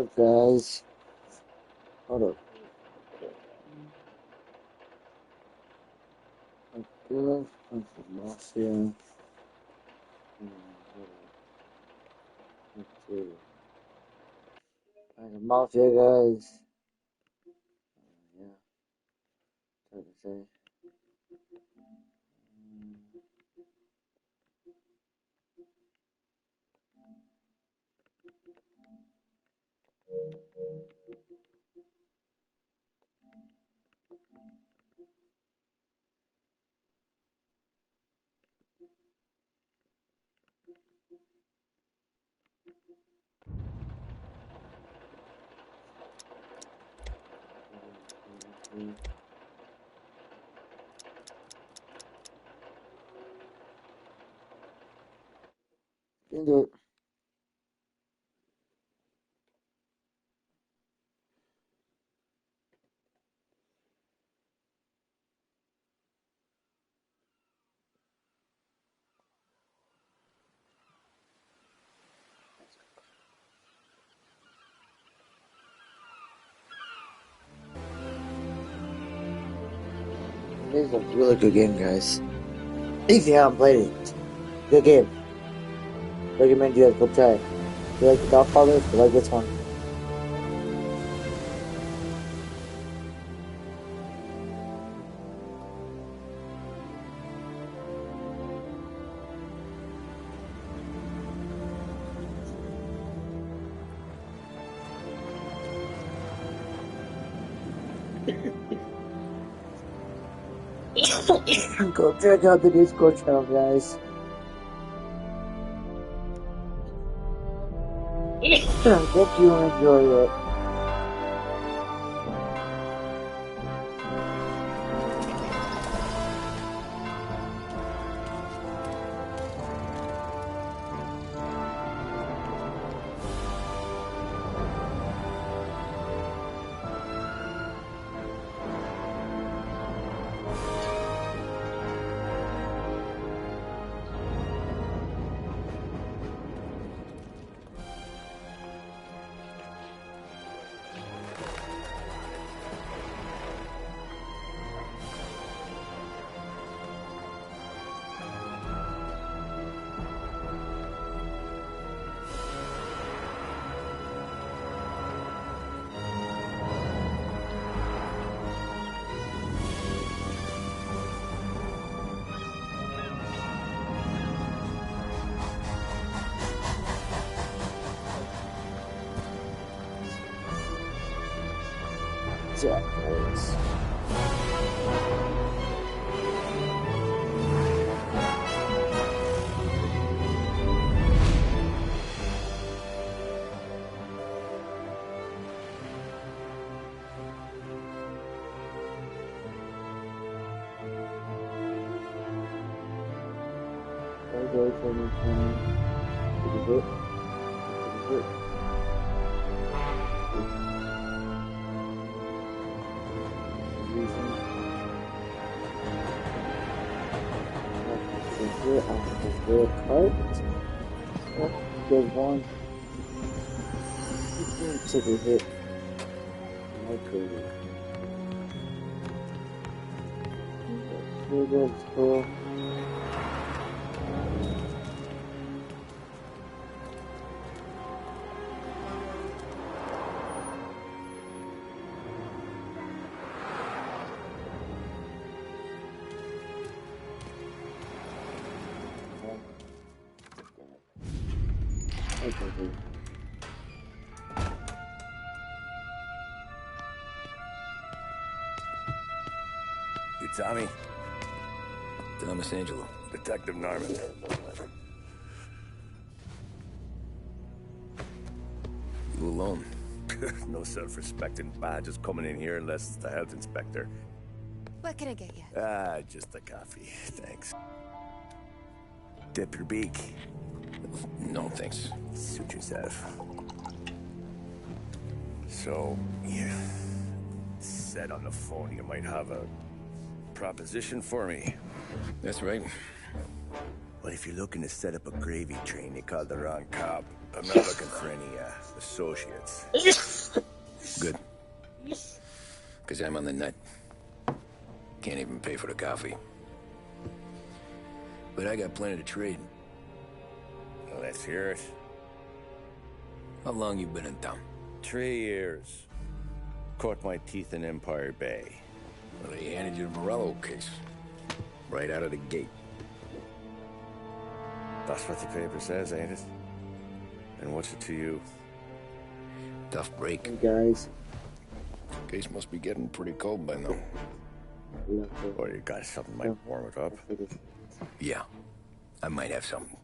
up, guys? Hold up. M.I.L.F. Mafia. Mafia, guys. Yeah, hard to say. Can do it. This is a really good game, guys. If you haven't played it, good game. Recommend you guys go try it. If you like The Godfather, if you like this one. Go check out the Discord channel, guys. Hope you enjoy it. Jack, guys. Good one. Took a hit. My career. That's cool. You Tommy? Thomas Angelo. Detective Norman. You alone? No self-respecting badges coming in here unless it's the health inspector. What can I get you? Just a coffee, thanks. Dip your beak. No, thanks. Suit yourself. So, you said on the phone you might have a proposition for me. That's right. Well, if you're looking to set up a gravy train, you called the wrong cop. I'm not looking for any associates. Good. Because I'm on the nut. Can't even pay for the coffee. But I got plenty to trade. Let's hear it. How long you been in town? 3 years. Caught my teeth in Empire Bay. Well, they handed you the Morello case. Right out of the gate. That's what the paper says, ain't it? And what's it to you? Tough break. Hey guys. Case must be getting pretty cold by now. Or you got something might warm it up? Yeah, I might have something.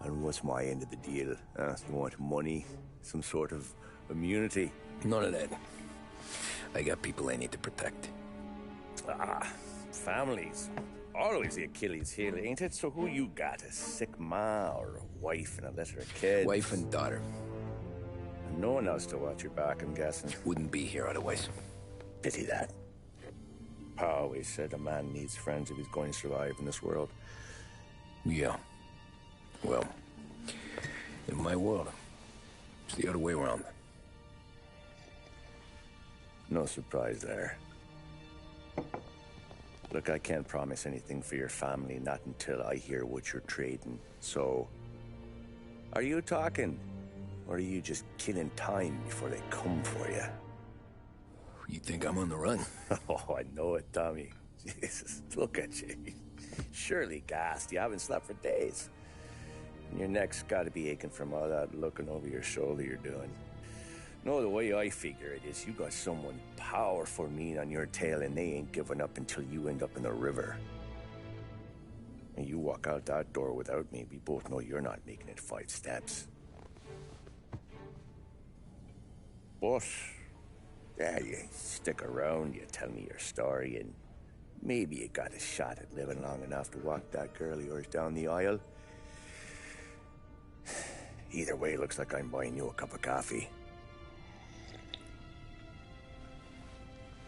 And what's my end of the deal? You want money? Some sort of immunity? None of that. I got people I need to protect. Families. Always the Achilles heel, ain't it? So who you got? A sick ma or a wife and a litter of kids? Wife and daughter. No one else to watch your back, I'm guessing. Wouldn't be here otherwise. Pity that. Pa always said a man needs friends if he's going to survive in this world. Yeah. Well, in my world, it's the other way around. No surprise there. Look, I can't promise anything for your family, not until I hear what you're trading. So, are you talking? Or are you just killing time before they come for you? You think I'm on the run? Oh, I know it, Tommy. Jesus, look at you. Surely gassed. You haven't slept for days. And your neck's got to be aching from all that looking over your shoulder you're doing. No, the way I figure it is you got someone powerful mean on your tail and they ain't giving up until you end up in the river. And you walk out that door without me, we both know you're not making it 5 steps. But, yeah, you stick around, you tell me your story, and maybe you got a shot at living long enough to walk that girl of yours down the aisle. Either way, looks like I'm buying you a cup of coffee.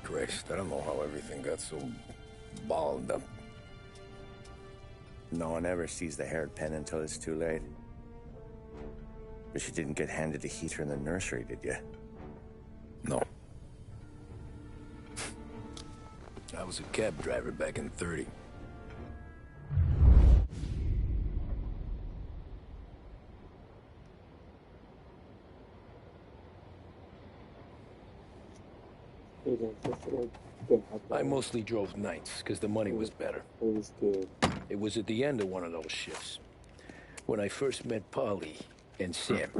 Christ, I don't know how everything got so balled up. No one ever sees the haired pen until it's too late. But you didn't get handed a heater in the nursery, did you? No. I was a cab driver back in 30. I mostly drove nights, because the money was better. It was at the end of one of those shifts, when I first met Polly and Sam.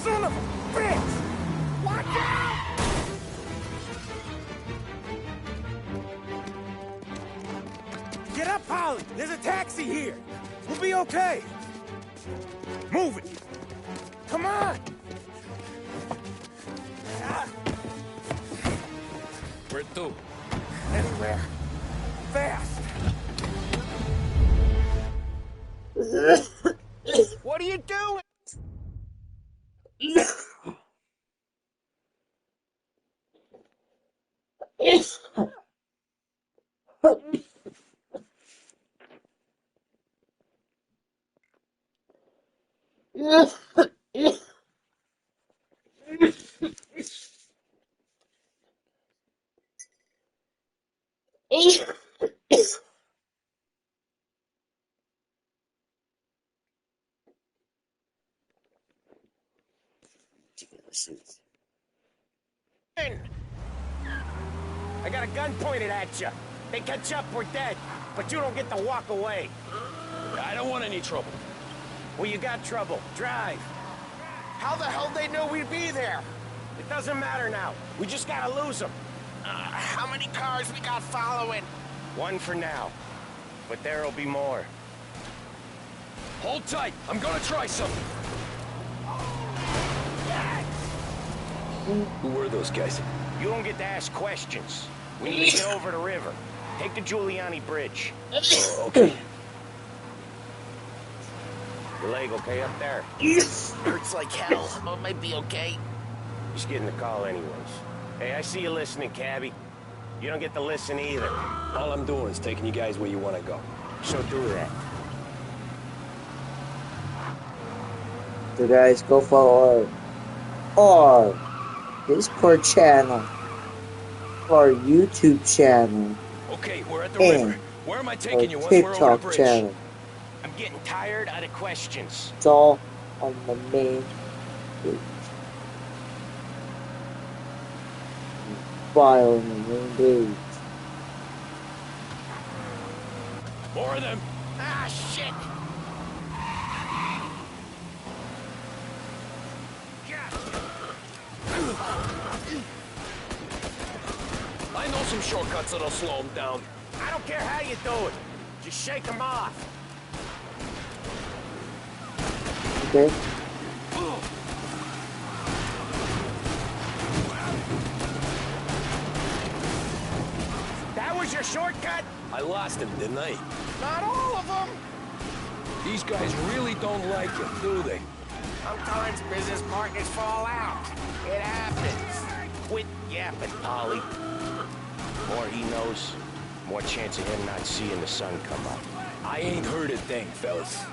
Son of a bitch! Watch out! Get up, Polly! There's a taxi here! We'll be okay! Move it! Come on! Where to? Anywhere. Fast! What are you doing? I got a gun pointed at you. They catch up, we're dead. But you don't get to walk away. I don't want any trouble. Well, you got trouble. Drive. How the hell they know we'd be there? It doesn't matter now. We just gotta lose them. How many cars we got following? One for now. But there'll be more. Hold tight. I'm gonna try something. Who were those guys? You don't get to ask questions. We need to get over the river. Take the Giuliani Bridge. Okay. Your leg okay up there? Yes. Hurts like hell, but it might be okay. Just getting the call anyways. Hey, I see you listening, cabbie. You don't get to listen either. All I'm doing is taking you guys where you want to go. So do that. So guys, go follow our Discord channel, our YouTube channel, Okay, we're at the river. and Where am I our taking you once we're over the TikTok bridge? channel. I'm getting tired out of questions. It's all on the main page. File on the main page. More of them. Ah, shit! I know some shortcuts that'll slow them down. I don't care how you do it. Just shake them off. Okay? That was your shortcut? I lost him, didn't I? Not all of them. These guys really don't like him, do they? Sometimes business partners fall out. It happens. Quit yapping, Polly. More he knows, more chance of him not seeing the sun come up. I ain't heard a thing, fellas.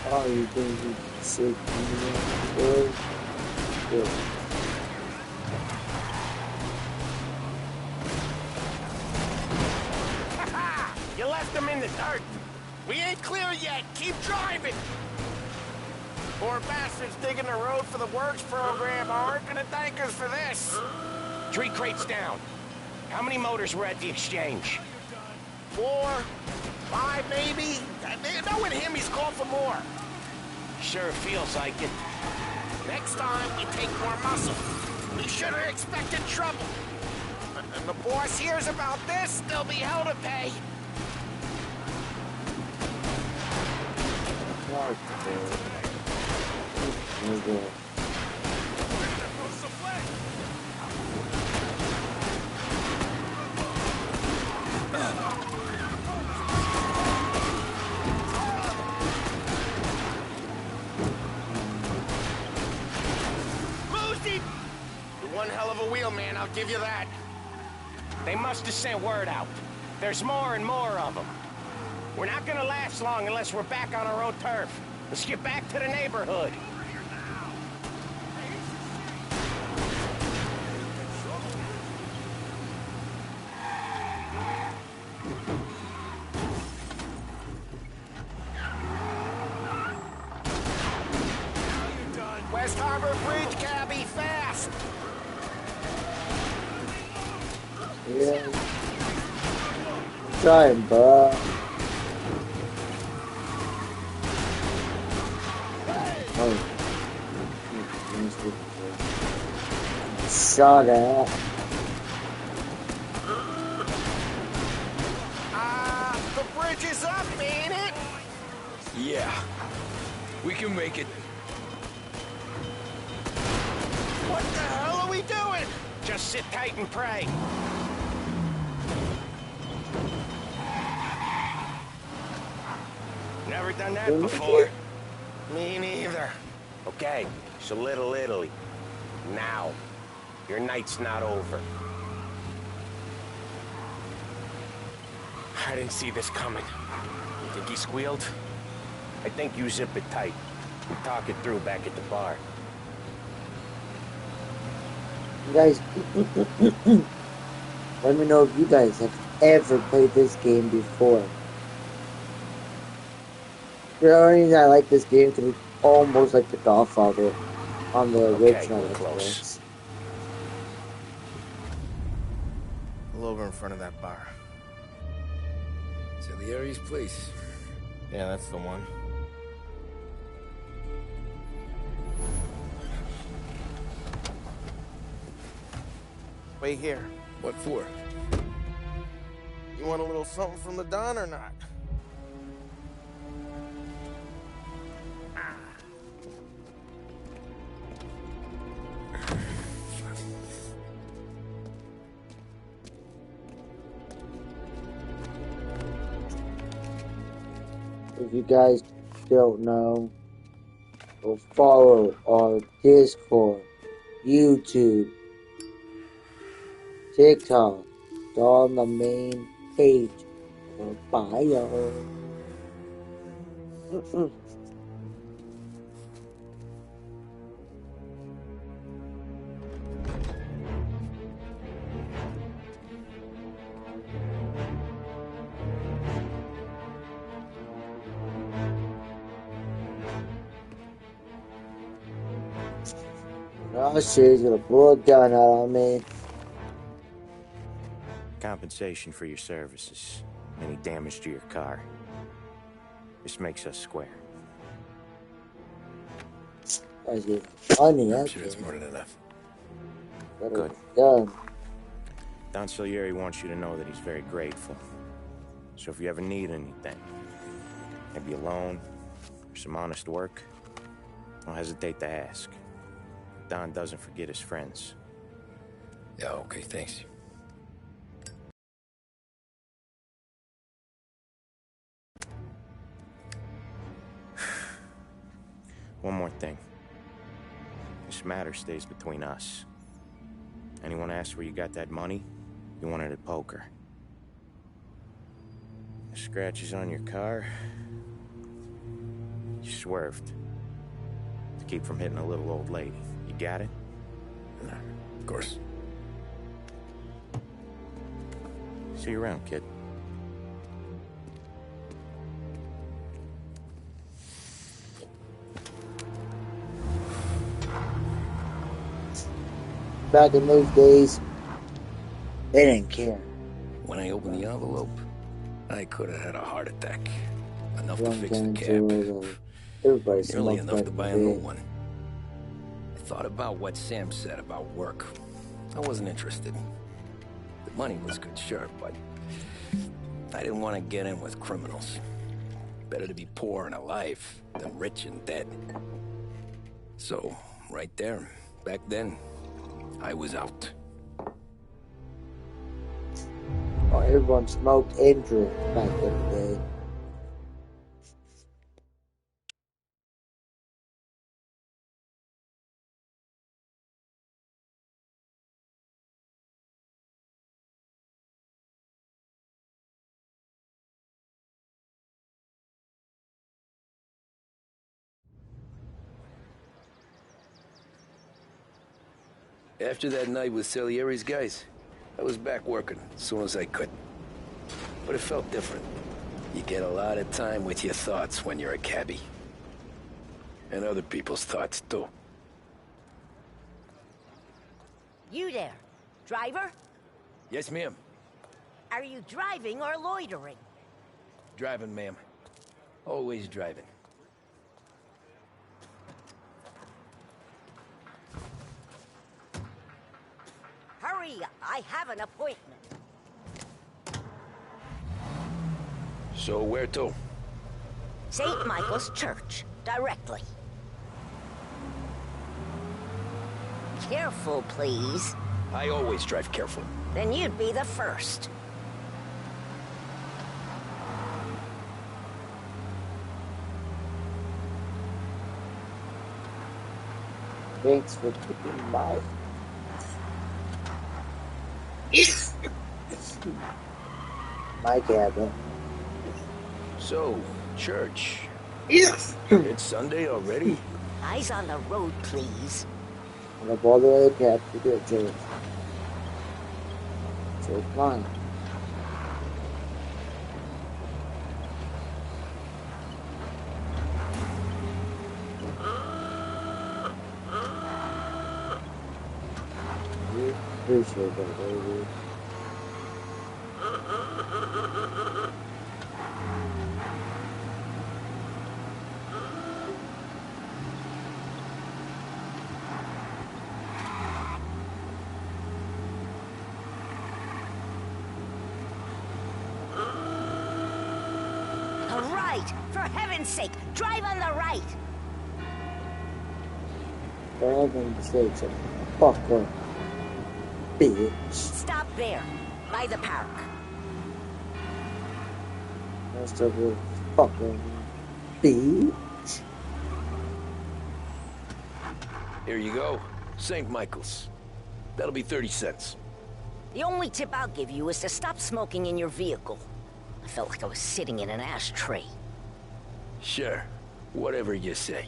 Oh, you think you sick? Good. Good. You left them in the dirt. We ain't clear yet. Keep driving. Poor bastards digging the road for the works program aren't gonna thank us for this. 3 crates down. How many motors were at the exchange? 4, 5 maybe. Knowing him, he's called for more. Sure feels like it. Next time, we take more muscle. We should have expected trouble. And the boss hears about this, there'll be hell to pay. Lucy! You're one hell of a wheel, man, I'll give you that. They must have sent word out. There's more and more of them. We're not gonna last long unless we're back on our own turf. Let's get back to the neighborhood. West Harbor Bridge, cabbie, fast! Yeah. Trying, bro. Oh. Shut up. The bridge is up, ain't it? Yeah. We can make it. What the hell are we doing? Just sit tight and pray. Never done that before. Me neither. Okay, so Little Italy. Now. Your night's not over. I didn't see this coming. You think he squealed? I think you zip it tight. We talk it through back at the bar. You guys, let me know if you guys have ever played this game before. The only reason I like this game because it's almost like The Godfather on the original we're close. Xbox. Pull over in front of that bar. Salieri's place. Yeah, that's the one. Wait here. What for? You want a little something from the Don or not? If you guys don't know, go follow our Discord, YouTube, TikTok. It's all on the main page or bio. Oh shit, he's gonna pull a gun out on me. Compensation for your services. Any damage to your car. This makes us square. That's getting funny, I'm I sure it's think. more than enough. Good. Gun. Don Salieri wants you to know that he's very grateful. So if you ever need anything, maybe a loan or some honest work, don't hesitate to ask. Don doesn't forget his friends. Yeah, okay, thanks. One more thing. This matter stays between us. Anyone asks where you got that money, you won it at poker. The scratches on your car, you swerved. To keep from hitting a little old lady. You got it? Nah, of course. See you around, kid. Back in those days, they didn't care. When I opened the envelope, I could have had a heart attack. Enough to One fix the gun, cab. two, everybody Nearly smoked enough back to in buy the a new day. one. I thought about what Sam said about work. I wasn't interested. The money was good, sure, but I didn't want to get in with criminals. Better to be poor and alive than rich and dead. So, right there, back then, I was out. Oh, everyone smoked and drank back in the day. After that night with Salieri's guys, I was back working as soon as I could. But it felt different. You get a lot of time with your thoughts when you're a cabbie. And other people's thoughts, too. You there, driver? Yes, ma'am. Are you driving or loitering? Driving, ma'am. Always driving. Hurry, I have an appointment. So where to? St. Michael's Church, directly. Careful, please. I always drive careful. Then you'd be the first. Thanks for keeping my my cabin. So, church. Yes. It's Sunday already? Eyes on the road, please. And up all the way past the good church. So it's fine. We appreciate that, baby. All right, for heaven's sake, drive on the right. For heaven's sake, so fuck up, bitch. Stop there, by the park. Most of it, fuck up. Bitch. Here you go. St. Michael's. That'll be 30 cents. The only tip I'll give you is to stop smoking in your vehicle. I felt like I was sitting in an ashtray. Sure. Whatever you say.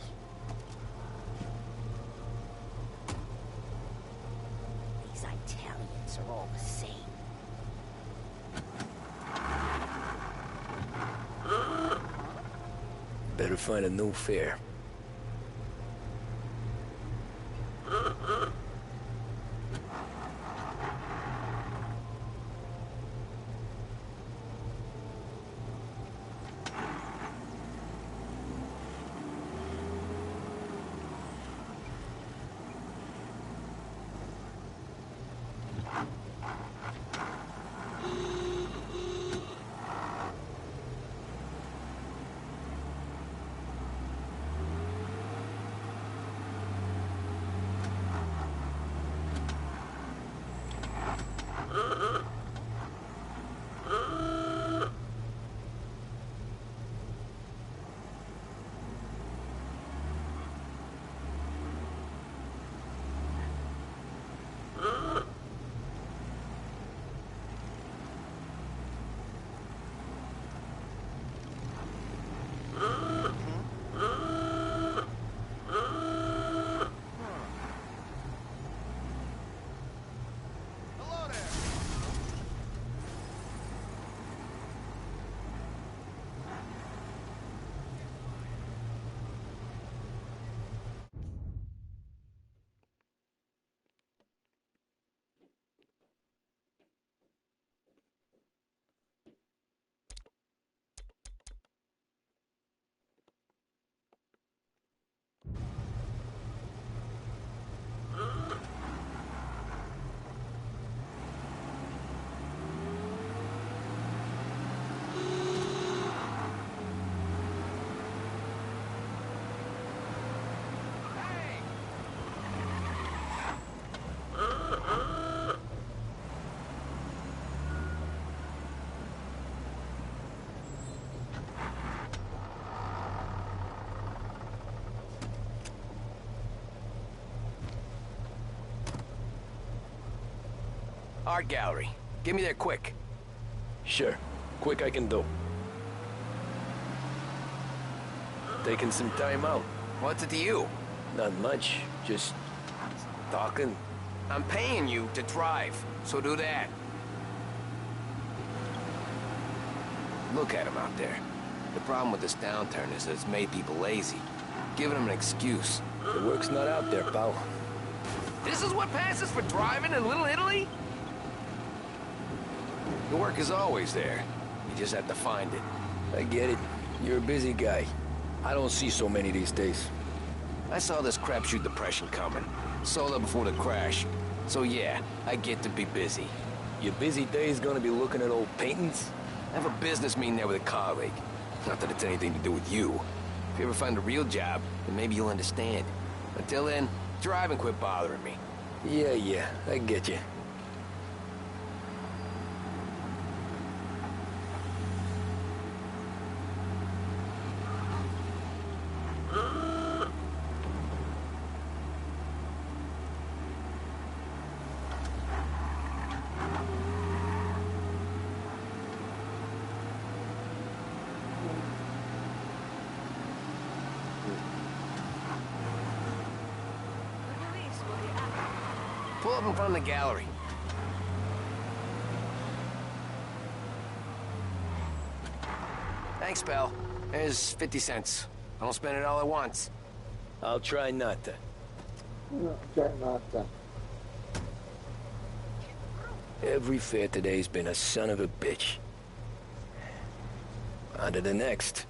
These Italians are all the same. Better find a new fare. Art gallery. Get me there quick. Sure. Quick I can do. Taking some time out. What's it to you? Not much. Just talking. I'm paying you to drive, so do that. Look at him out there. The problem with this downturn is that it's made people lazy. Giving them an excuse. The work's not out there, pal. This is what passes for driving in Little Italy? The work is always there. You just have to find it. I get it. You're a busy guy. I don't see so many these days. I saw this crapshoot depression coming. Sold up before the crash. So yeah, I get to be busy. Your busy day's gonna be looking at old paintings? I have a business meeting there with a colleague. Not that it's anything to do with you. If you ever find a real job, then maybe you'll understand. Until then, drive and quit bothering me. Yeah, I get you. Pull up in front of the gallery. Thanks, pal. There's 50 cents. I don't spend it all at once. I'll try not to. Try not to. Every fair today's been a son of a bitch. On to the next.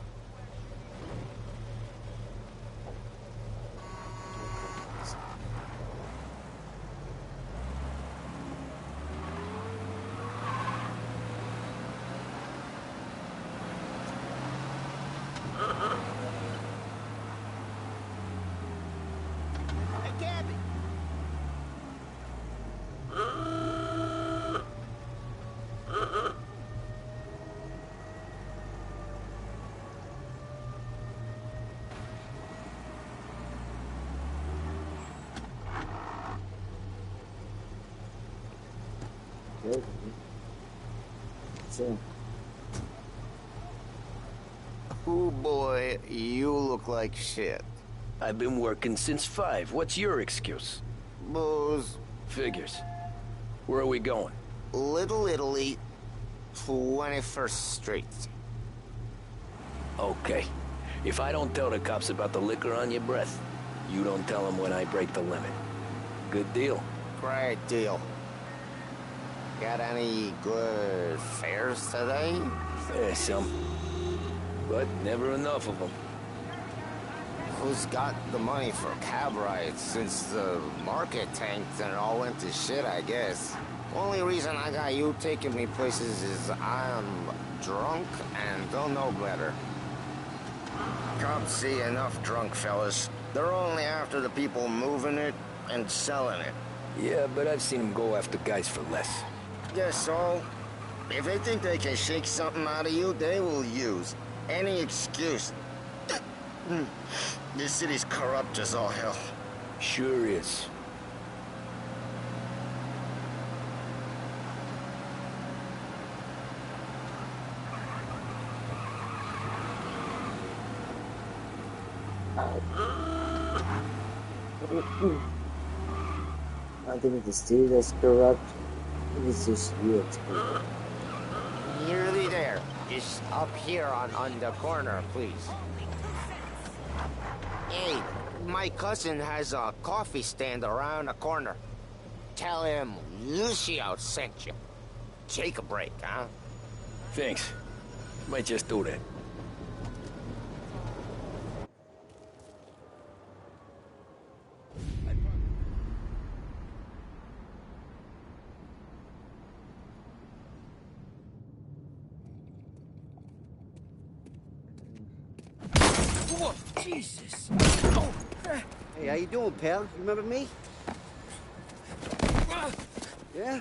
soon. Ooh, boy, you look like shit. I've been working since 5. What's your excuse? Booze. Figures. Where are we going? Little Italy, 21st Street. Okay. If I don't tell the cops about the liquor on your breath, you don't tell them when I break the limit. Good deal. Great deal. Got any good fares today? Some. But never enough of them. Who's got the money for cab rides since the market tanked and it all went to shit, I guess? Only reason I got you taking me places is I'm drunk and don't know better. Cops see enough drunk fellas. They're only after the people moving it and selling it. Yeah, but I've seen them go after guys for less. Guess so. If they think they can shake something out of you, they will use any excuse. This city's corrupt as all hell. Sure is. I think the city that's corrupt. It's just you that's corrupt. Nearly there. Just up here on the corner, please. Hey, my cousin has a coffee stand around the corner. Tell him Lucio sent you. Take a break, huh? Thanks. Might just do that. Whoa, Jesus! Oh. Hey, how you doing, pal? You remember me? Yeah?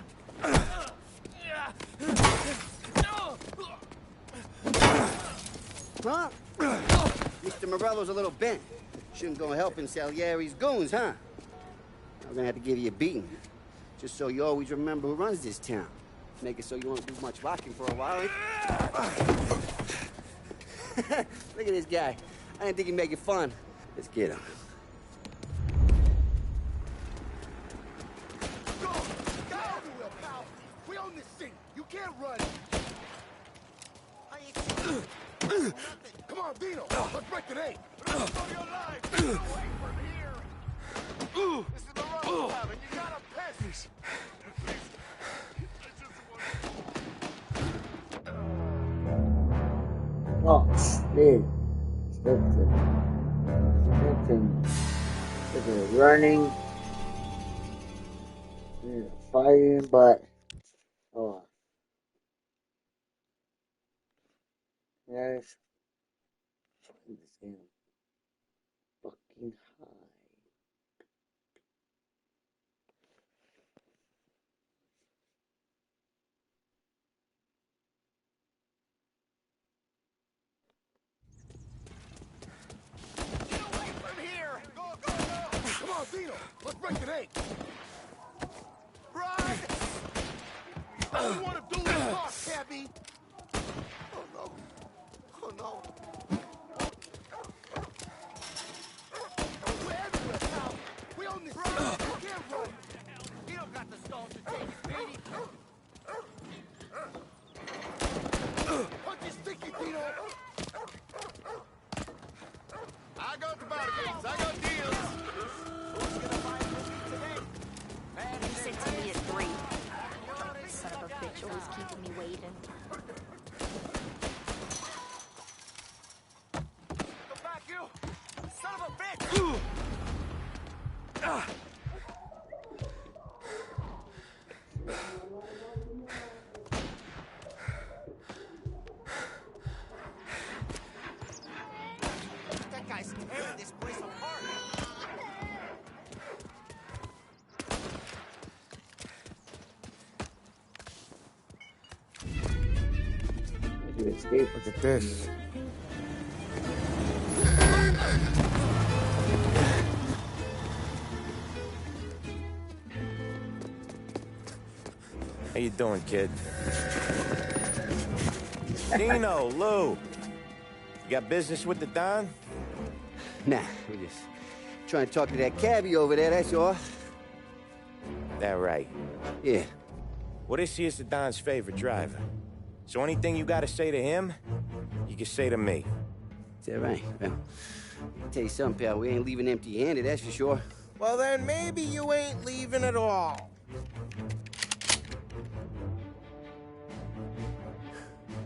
Huh? Mr. Morello's a little bent. Shouldn't go helping Salieri's goons, huh? I'm gonna have to give you a beating. Just so you always remember who runs this town. Make it so you won't do much rocking for a while. Look at this guy. I didn't think he'd make it fun. Let's get him. Go everywhere, pal. We own this thing. You can't run. Come on, Dino. Let's break the name. For your life. Get away from here. This is the road, and you gotta piss. Oh, shit. They're running. They're fighting, but oh, guys, this game fucking high. Get away from here. Go, go, go. Come on, Dino. Let's break the name. Run. All we want to do is talk, cabby. Oh, no. Oh, no. We're everywhere, pal. We own this city. You can't run. You don't got the stalls to take it, Petey. Punch his sticky, Dino. I got the barricades. I got deals. Who's gonna buy whiskey today? Man, You said to me at 3. Son of a bitch, always keeping me waiting. Come back, you! Son of a bitch! That guy's tearing this place apart. You escape. Look at this. How you doing, kid? Dino, Lou. You got business with the Don? Nah, we just trying to talk to that cabbie over there, that's all. That right. Yeah. Well, this here's the Don's favorite driver. So anything you gotta say to him, you can say to me. Is that right? Well, I'll tell you something, pal. We ain't leaving empty-handed, that's for sure. Well, then maybe you ain't leaving at all.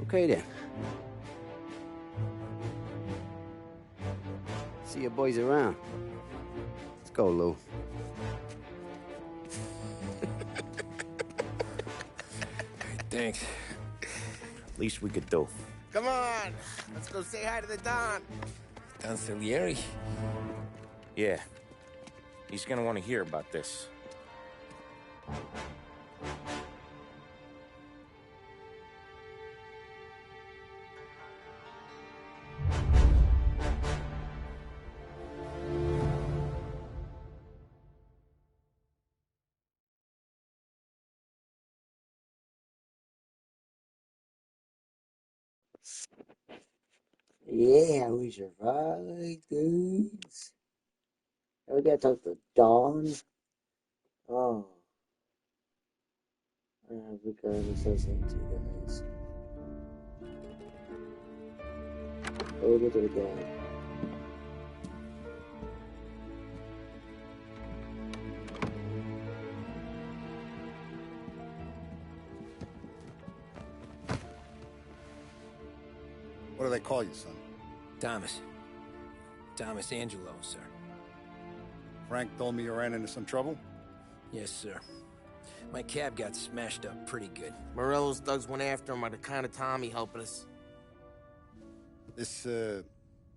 Okay, then. See your boys around. Let's go, Lou. Thanks. Least we could do. Come on, let's go say hi to the Don. Don Salieri? Yeah. He's gonna want to hear about this. Yeah, we survived, dudes. And we gotta talk to Dawn. Oh. We gotta say something to you guys. We'll get to the guy. What do they call you, son? Thomas. Thomas Angelo, sir. Frank told me you ran into some trouble? Yes, sir. My cab got smashed up pretty good. Morello's thugs went after him on account of Tommy helping us. This,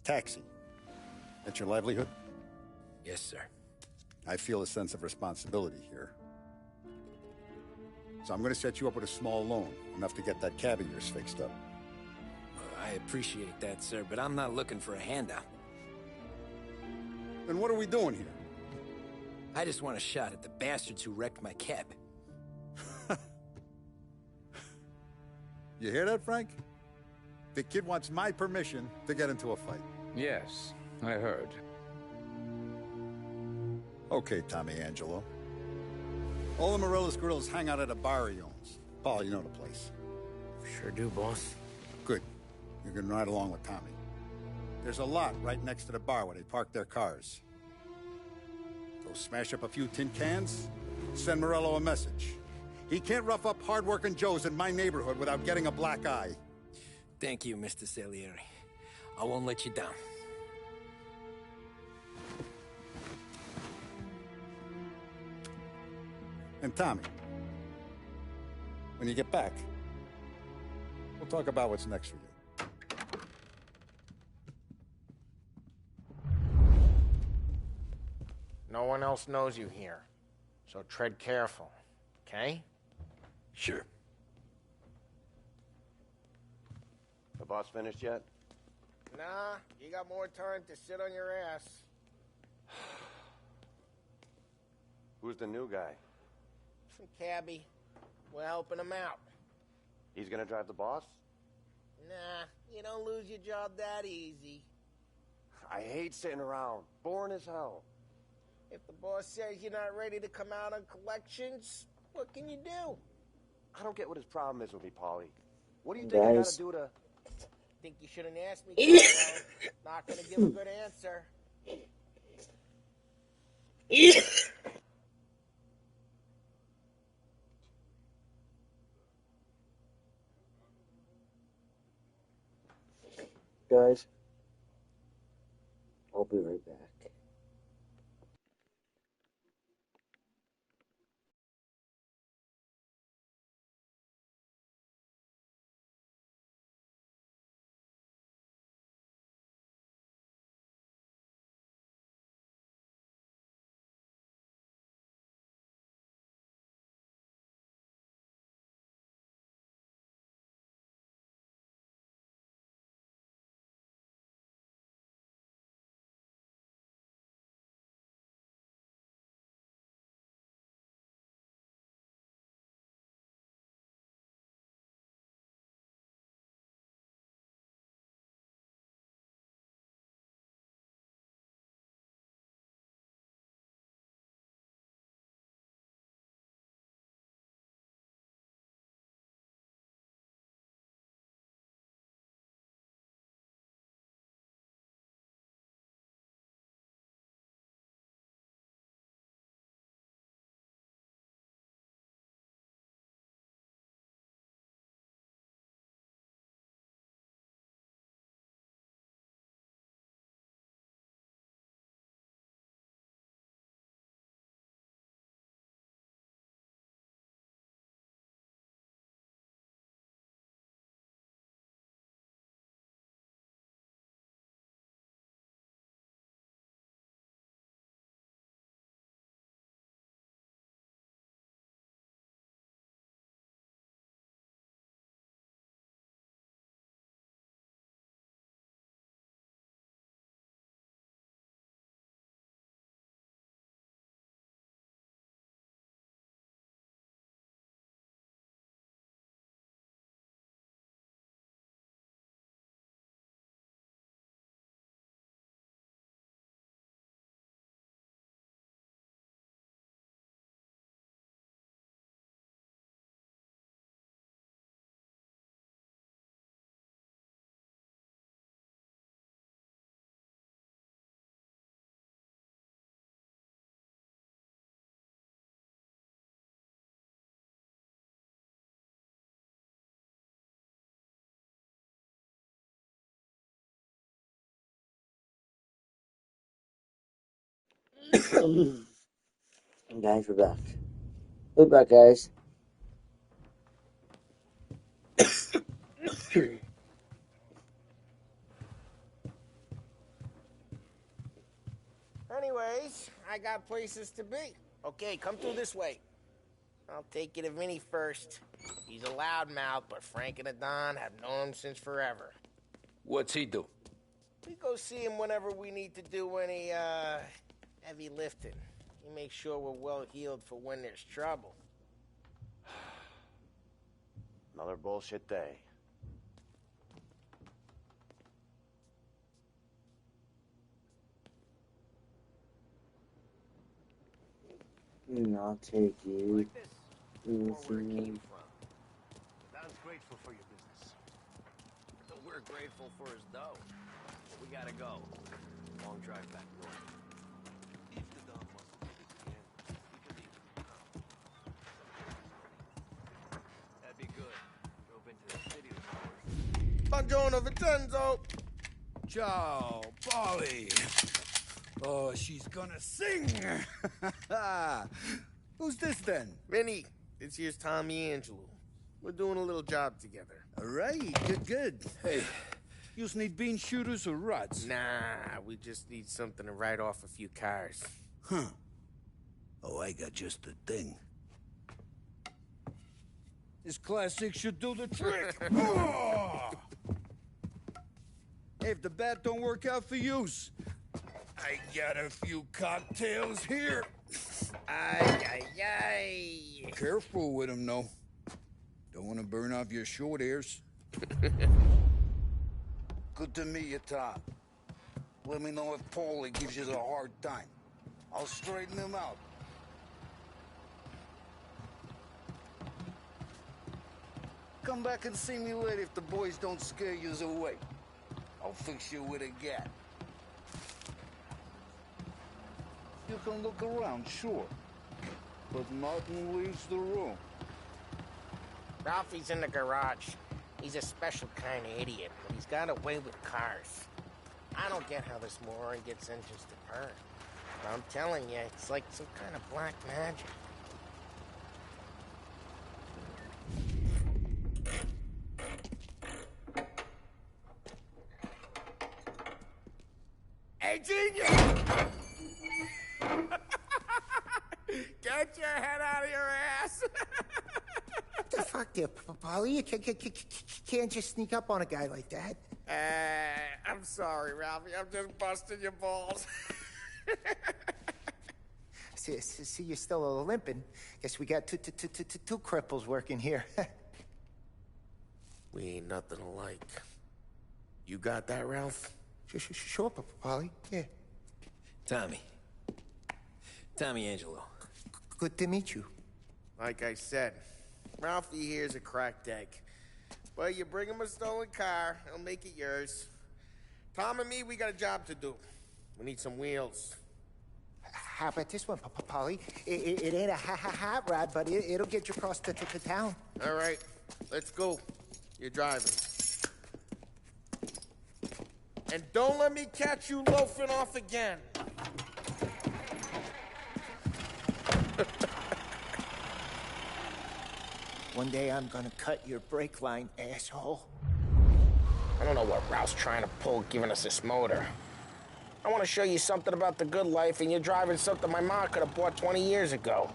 taxi. That's your livelihood? Yes, sir. I feel a sense of responsibility here. So I'm gonna set you up with a small loan, enough to get that cab of yours fixed up. I appreciate that, sir, but I'm not looking for a handout. Then what are we doing here? I just want a shot at the bastards who wrecked my cab. You hear that, Frank? The kid wants my permission to get into a fight. Yes, I heard. Okay, Tommy Angelo. All the Morello's girls hang out at a bar he owns. Paul, you know the place. Sure do, boss. Good. You can ride along with Tommy. There's a lot right next to the bar where they park their cars. Go smash up a few tin cans, send Morello a message. He can't rough up hard-working Joes in my neighborhood without getting a black eye. Thank you, Mr. Salieri. I won't let you down. And Tommy, when you get back, we'll talk about what's next for you. No one else knows you here, so tread careful, okay? Sure. The boss finished yet? Nah, you got more time to sit on your ass. Who's the new guy? Some cabbie. We're helping him out. He's gonna drive the boss? Nah, you don't lose your job that easy. I hate sitting around. Boring as hell. If the boss says you're not ready to come out on collections, what can you do? I don't get what his problem is with me, Paulie. What do you think I gotta do to... Think you shouldn't ask me, Carlo. Not gonna give a good answer. Guys, I'll be right back. Guys, we're back. We're back, guys. Anyways, I got places to be. Okay, come through this way. I'll take you to Vinny first. He's a loudmouth, but Frank and the Don have known him since forever. What's he do? We go see him whenever we need to do any, heavy lifting. He makes sure we're well heeled for when there's trouble. Another bullshit day. I'll take you. Like this? Or where it came from. Don's grateful for your business. So we're grateful for his dough. We gotta go. Long drive back north. If the Don wants to take it to the end, we can leave it now. That'd be good. Drove into the city tomorrow. Buongiorno, Vincenzo! Ciao, Polly. Oh, she's gonna sing. Who's this then? Vinny, this here's Tommy Angelo. We're doing a little job together. All right, good. Hey, you need bean shooters or rods? Nah, we just need something to write off a few cars. Huh. Oh, I got just the thing. This classic should do the trick. Oh! Hey, if the bat don't work out for use, I got a few cocktails here. Ay. Careful with them, though. Don't want to burn off your short hairs. Good to meet you, Tom. Let me know if Paulie gives you a hard time. I'll straighten him out. Come back and see me later if the boys don't scare you away. I'll fix you with a gat. You can look around, sure. But Martin leaves the room. Ralphie's in the garage. He's a special kind of idiot, but he's got a way with cars. I don't get how this moron gets engines to burn. But I'm telling you, it's like some kind of black magic. Hey, genius! Get your head out of your ass! What the fuck there, Polly? You can't just sneak up on a guy like that. I'm sorry, Ralphie. I'm just busting your balls. See, you're still limping. Guess we got two cripples working here. We ain't nothing alike. You got that, Ralph? Sure, Polly. Yeah. Tommy Angelo. Good to meet you. Like I said, Ralphie here's a cracked egg. But you bring him a stolen car, he'll make it yours. Tom and me, we got a job to do. We need some wheels. How about this one, Polly? It ain't a hot rod, but it'll get you across to town. All right, let's go. You're driving. And don't let me catch you loafing off again. One day I'm gonna cut your brake line, asshole. I don't know what Ralph's trying to pull giving us this motor. I want to show you something about the good life, and you're driving something my mom could have bought 20 years ago.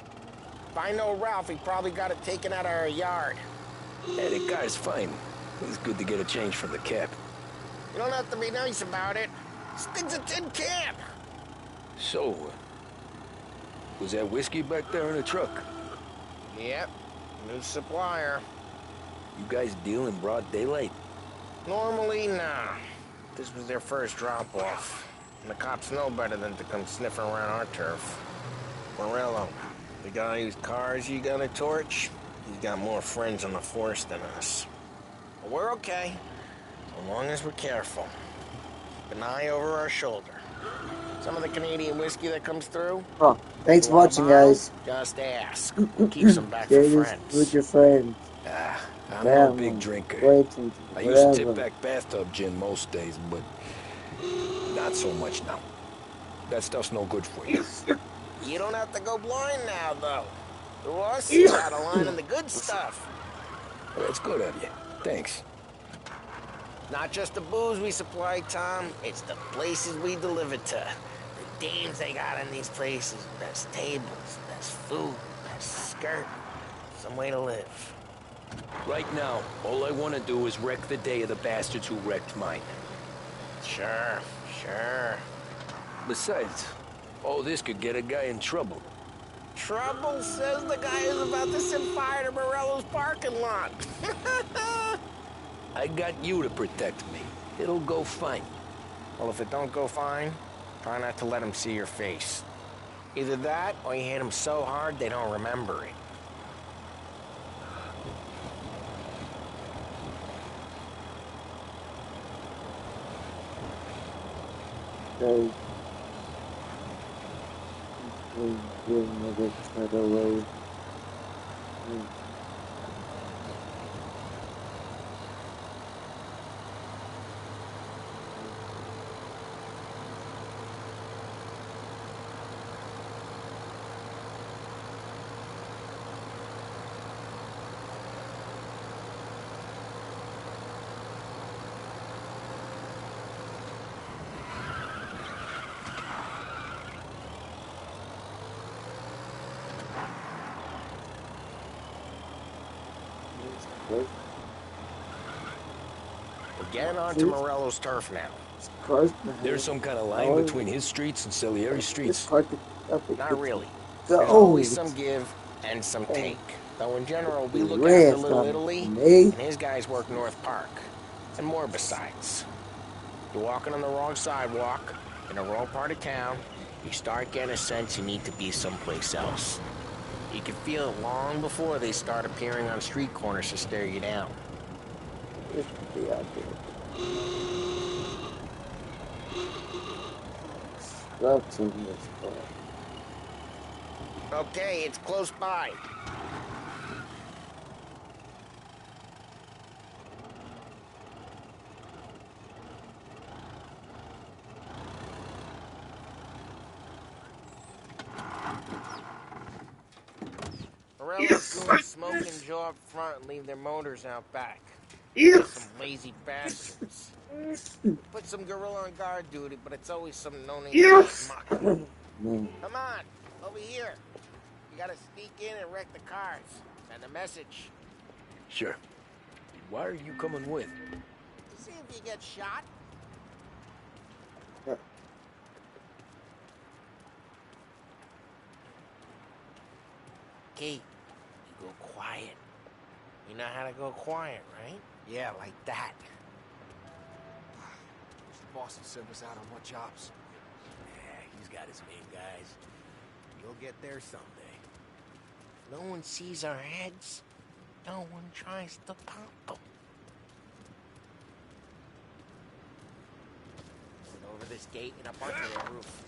If I know Ralph, he probably got it taken out of our yard. Hey, the car's fine. It's good to get a change from the cap. You don't have to be nice about it. This thing's a tin can. So, was that whiskey back there in the truck? Yep, new supplier. You guys deal in broad daylight? Normally, nah. This was their first drop-off. And the cops know better than to come sniffing around our turf. Morello, the guy whose cars you got a torch, he's got more friends on the force than us. But we're okay, as long as we're careful. Keep an eye over our shoulder. Some of the Canadian whiskey that comes through... Oh, thanks for you want watching, a bottle? guys. Just ask. Keep some back for Share this friends. with your friends. I'm no big drinker. I used to tip back bathtub gin most days, but not so much now. That stuff's no good for you. You don't have to go blind now, though. To us, you got a line on the good stuff. Well, that's good of you. Thanks. Not just the booze we supply, Tom. It's the places we deliver to. The dames they got in these places. Best tables, best food, best skirt. Some way to live. Right now, all I want to do is wreck the day of the bastards who wrecked mine. Sure, sure. Besides, all this could get a guy in trouble. Trouble, says the guy who's about to set fire to Morello's parking lot. I got you to protect me. It'll go fine. Well, if it don't go fine, try not to let them see your face. Either that, or you hit them so hard they don't remember it. Okay. Another road. We're getting onto Morello's turf now. There's some kind of line between his streets and Salieri's streets. Not really. Go. There's always some give and some take. Though in general, we look after Little Italy, and his guys work North Park. And more besides. You're walking on the wrong sidewalk, in the wrong part of town, you start getting a sense you need to be someplace else. You can feel it long before they start appearing on street corners to stare you down. Okay, it's close by. Morello's goons smoke and jaw up front and leave their motors out back. Some lazy bastards. Put some gorilla on guard duty, but it's always some no-name schmuck. Come on, over here. You gotta sneak in and wreck the cars. Send a message. Sure. Why are you coming with? To see if you get shot. Key, you go quiet. You know how to go quiet, right? Yeah, like that. The boss will send us out on what jobs? Yeah, he's got his main guys. You'll get there someday. No one sees our heads. No one tries to pop them. Get over this gate and up onto the roof.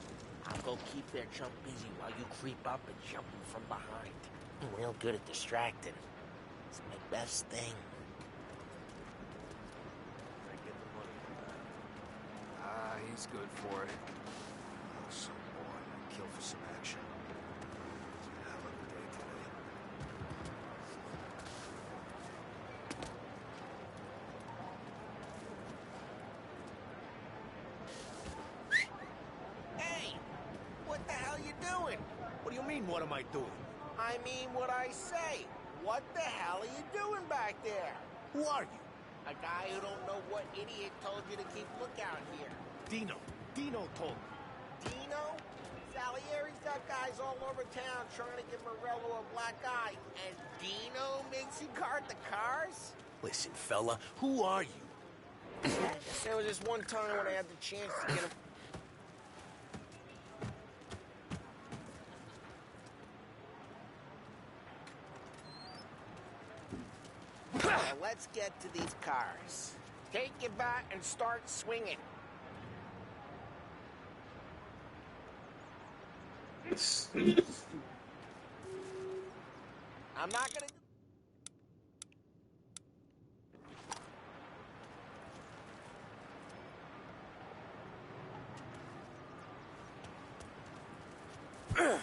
I'll go keep their chump busy while you creep up and jump him from behind. I'm real good at distracting. It's my best thing. I get the money for that. Ah, he's good for it. Oh, so bored. I'd kill for some action. It's a hell of a day today. Hey! What the hell you doing? What do you mean, what am I doing? I mean what I say. What the hell are you doing back there? Who are you? A guy who don't know what idiot told you to keep lookout here. Dino. Dino told me. Dino? Salieri's got guys all over town trying to give Morello a black eye, and Dino makes you guard the cars? Listen, fella, who are you? Guess there was this one time when I had the chance to get him. Now let's get to these cars. Take your bat and start swinging. I'm not gonna... Come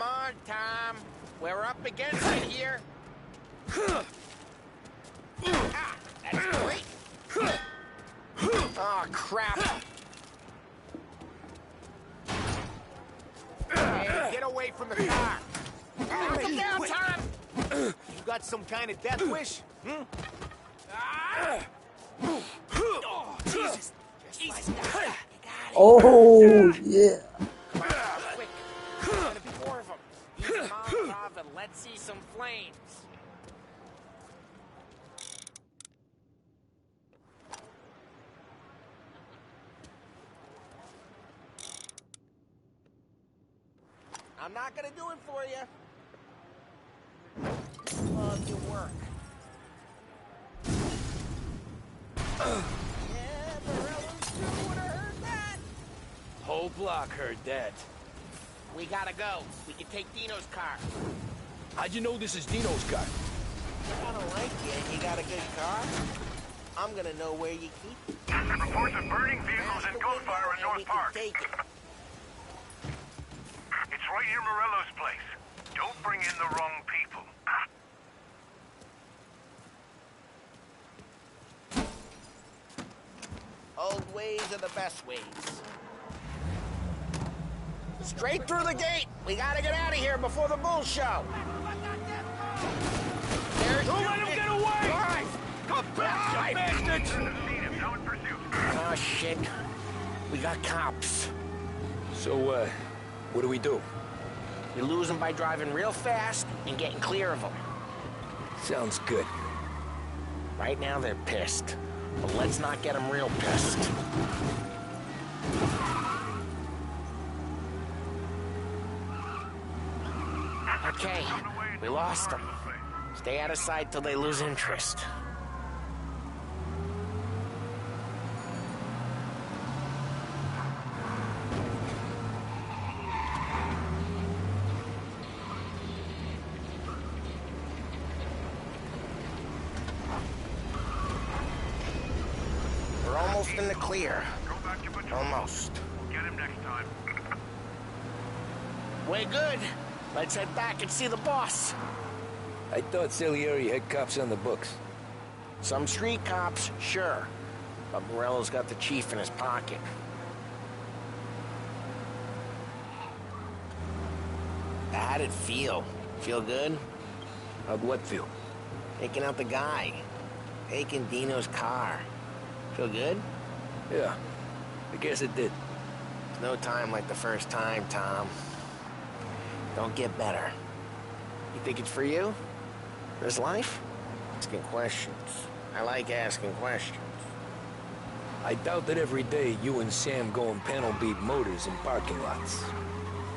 on, Tom. We're up against it here. Ah, that's great. Oh, crap. Hey, get away from the car. Knock him down, Tom. You got some kind of death wish? Hmm? Oh, Jesus. Jesus. Oh, yeah. Quick. There's gonna be more of them. Use a Molotov and let's see some flames. I'm not gonna do it for you. Love your work. Yeah, Morello's too would have heard that. Whole block heard that. We gotta go. We can take Dino's car. How'd you know this is Dino's car? I don't like you and you got a good car. I'm gonna know where you keep it. Reports of burning vehicles and gunfire in North Park. Take it. It's right near Morello's place. Don't bring in the wrong people. Old ways are the best ways. Straight through the gate. We gotta get out of here before the bull show. Don't let him get away! Drive! Come back, you bastards! Oh, shit. We got cops. So, what do we do? You lose them by driving real fast and getting clear of them. Sounds good. Right now, they're pissed. But let's not get them real pissed. Okay, we lost them. Stay out of sight till they lose interest. We're almost in the clear. Almost. Get him next time. We're good. Let's head back and see the boss. I thought Salieri had cops on the books. Some street cops, sure. But Morello's got the chief in his pocket. How'd it feel? Feel good? How'd what feel? Taking out the guy. Taking Dino's car. Feel good? Yeah, I guess it did. There's no time like the first time, Tom. Don't get better. You think it's for you? This life? Asking questions. I like asking questions. I doubt that every day you and Sam go and panel beat motors in parking lots.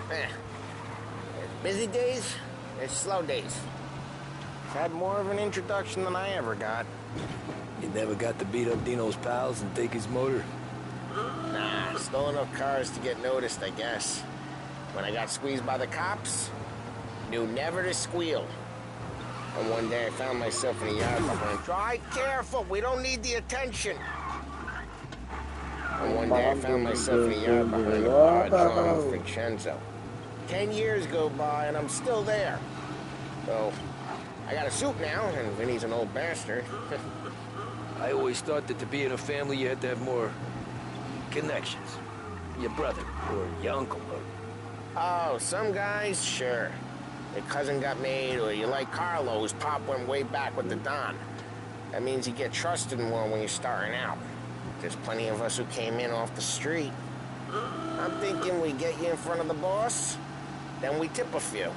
There's busy days, there's slow days. I've had more of an introduction than I ever got. You never got to beat up Dino's pals and take his motor? Nah, stole enough cars to get noticed, I guess. When I got squeezed by the cops, knew never to squeal. And one day I found myself in a yard behind. Drive careful, we don't need the attention. And one day I found myself in a yard behind a bar drawn with Vincenzo. 10 years go by and I'm still there. So, I got a suit now, and Vinny's an old bastard. I always thought that to be in a family you had to have more connections. Your brother, or your uncle, or... Oh, some guys, sure. Your cousin got made, or you like Carlo, whose pop went way back with the Don. That means you get trusted more when you're starting out. There's plenty of us who came in off the street. I'm thinking we get you in front of the boss, then we tip a few.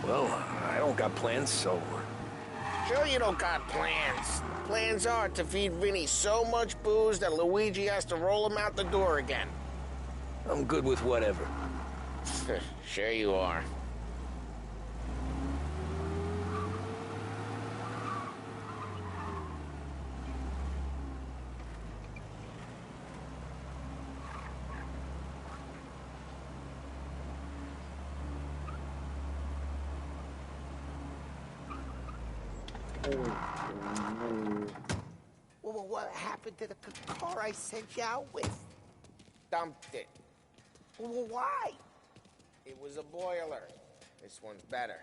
Well, I don't got plans, so... Sure you don't got plans. Plans are to feed Vinny so much booze that Luigi has to roll him out the door again. I'm good with whatever. Sure you are. Well, what happened to the car I sent you out with? Dumped it. Why? It was a boiler. This one's better.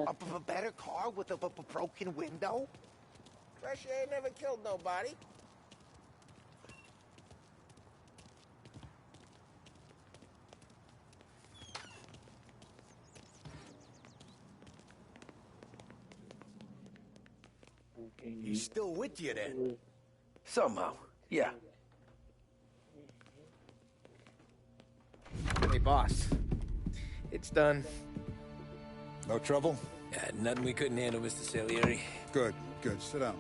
A better car with a broken window? Fresh air never killed nobody. He's still with you then? Somehow, yeah. Hey, boss. It's done. No trouble? Nothing we couldn't handle, Mr. Salieri. Good, good. Sit down.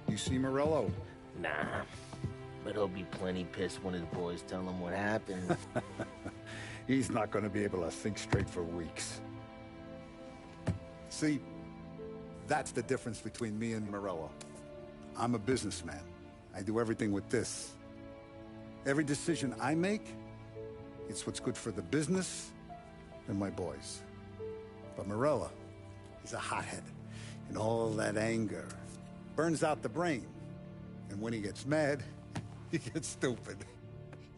You see Morello? Nah. But he'll be plenty pissed when his boys tell him what happened. He's not going to be able to think straight for weeks. See, that's the difference between me and Morello. I'm a businessman. I do everything with this. Every decision I make, it's what's good for the business and my boys. But Morello, he's a hothead. And all that anger burns out the brain. And when he gets mad, he gets stupid.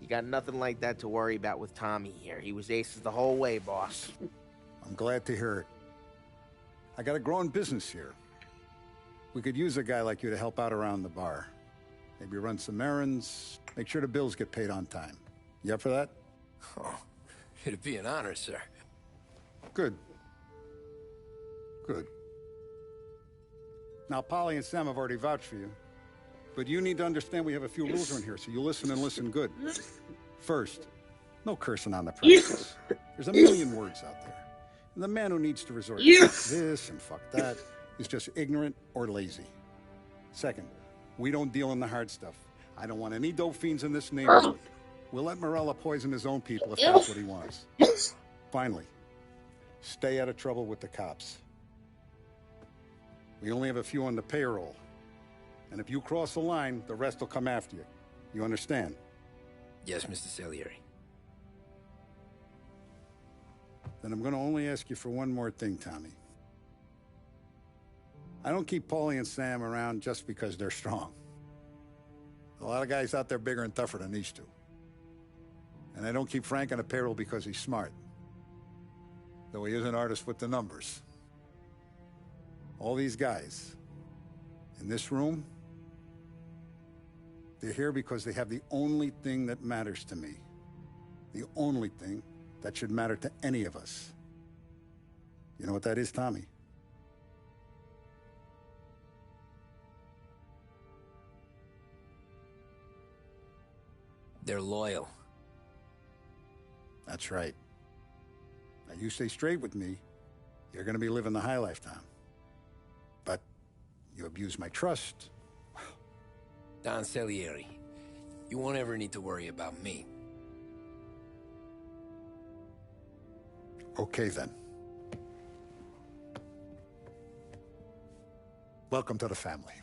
You got nothing like that to worry about with Tommy here. He was aces the whole way, boss. I'm glad to hear it. I got a growing business here. We could use a guy like you to help out around the bar. Maybe run some errands, make sure the bills get paid on time. You up for that? Oh, it'd be an honor, sir. Good. Good. Now, Polly and Sam have already vouched for you. But you need to understand we have a few rules around here, so you listen and listen good. First, no cursing on the premises. There's a million words out there. And the man who needs to resort to fuck this and fuck that is just ignorant or lazy. Second, we don't deal in the hard stuff. I don't want any dope fiends in this neighborhood. We'll let Morello poison his own people if that's what he wants. Finally, stay out of trouble with the cops. We only have a few on the payroll. And if you cross the line, the rest will come after you. You understand? Yes, Mr. Salieri. Then I'm going to only ask you for one more thing, Tommy. I don't keep Paulie and Sam around just because they're strong. A lot of guys out there bigger and tougher than these two. And I don't keep Frank on the payroll because he's smart. Though he is an artist with the numbers. All these guys in this room, they're here because they have the only thing that matters to me. The only thing that should matter to any of us. You know what that is, Tommy? They're loyal. That's right. Now you stay straight with me, you're gonna be living the high life, Tom. But you abuse my trust. Don Salieri, you won't ever need to worry about me. Okay, then. Welcome to the family.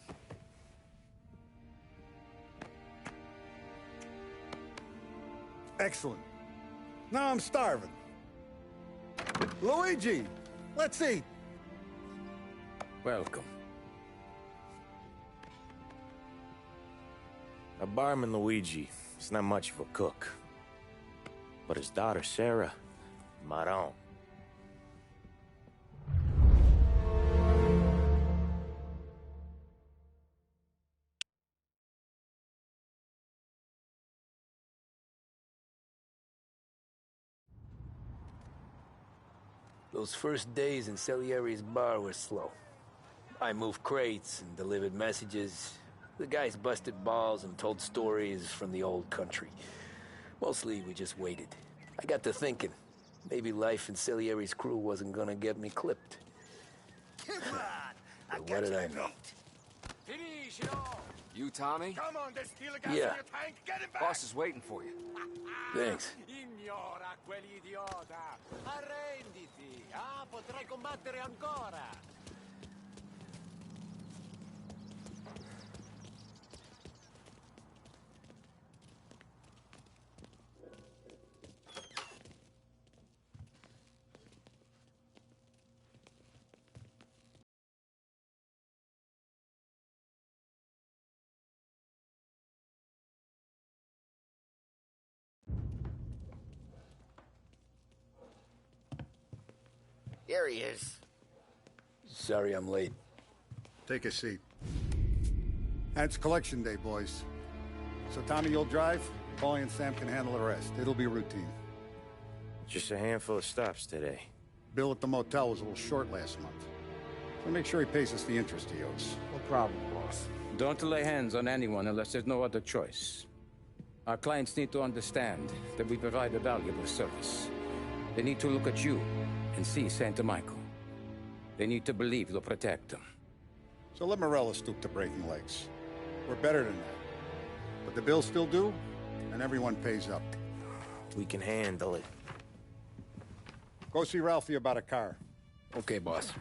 Excellent. Now I'm starving. Luigi, let's eat. Welcome. A barman Luigi is not much of a cook. But his daughter Sarah, Maron. Those first days in Salieri's bar were slow. I moved crates and delivered messages. The guys busted balls and told stories from the old country. Mostly, we just waited. I got to thinking, maybe life in Salieri's crew wasn't gonna get me clipped. But what did I know? You, Tommy? Come on, there's steel gas Yeah. in your tank. Get him back. Boss is waiting for you. Thanks. Ignora quell'idiota. Arrenditi. Ah, potrai combattere ancora. Here he is. Sorry I'm late. Take a seat. And it's collection day, boys. So Tommy, you'll drive. Paulie and Sam can handle the rest. It'll be routine. Just a handful of stops today. Bill at the motel was a little short last month. So make sure he pays us the interest he owes. No problem, boss. Don't lay hands on anyone unless there's no other choice. Our clients need to understand that we provide a valuable service. They need to look at you and see Santa Michael. They need to believe you'll protect them. So let Morello stoop to breaking legs. We're better than that. But the bill's still due, and everyone pays up. We can handle it. Go see Ralphie about a car. Okay, boss.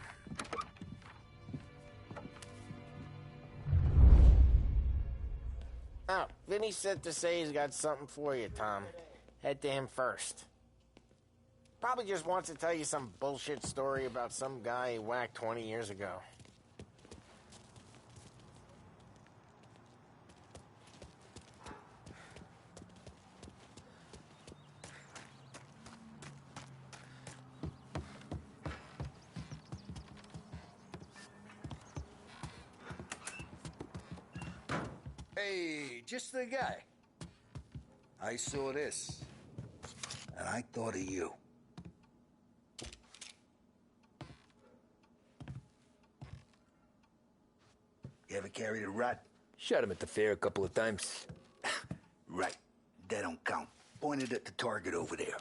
Oh, Vinny said to say he's got something for you, Tom. Head to him first. Probably just wants to tell you some bullshit story about some guy he whacked 20 years ago. Hey, just the guy. I saw this, and I thought of you. You ever carried a rat? Shot him at the fair a couple of times. Right. That don't count. Pointed at the target over there.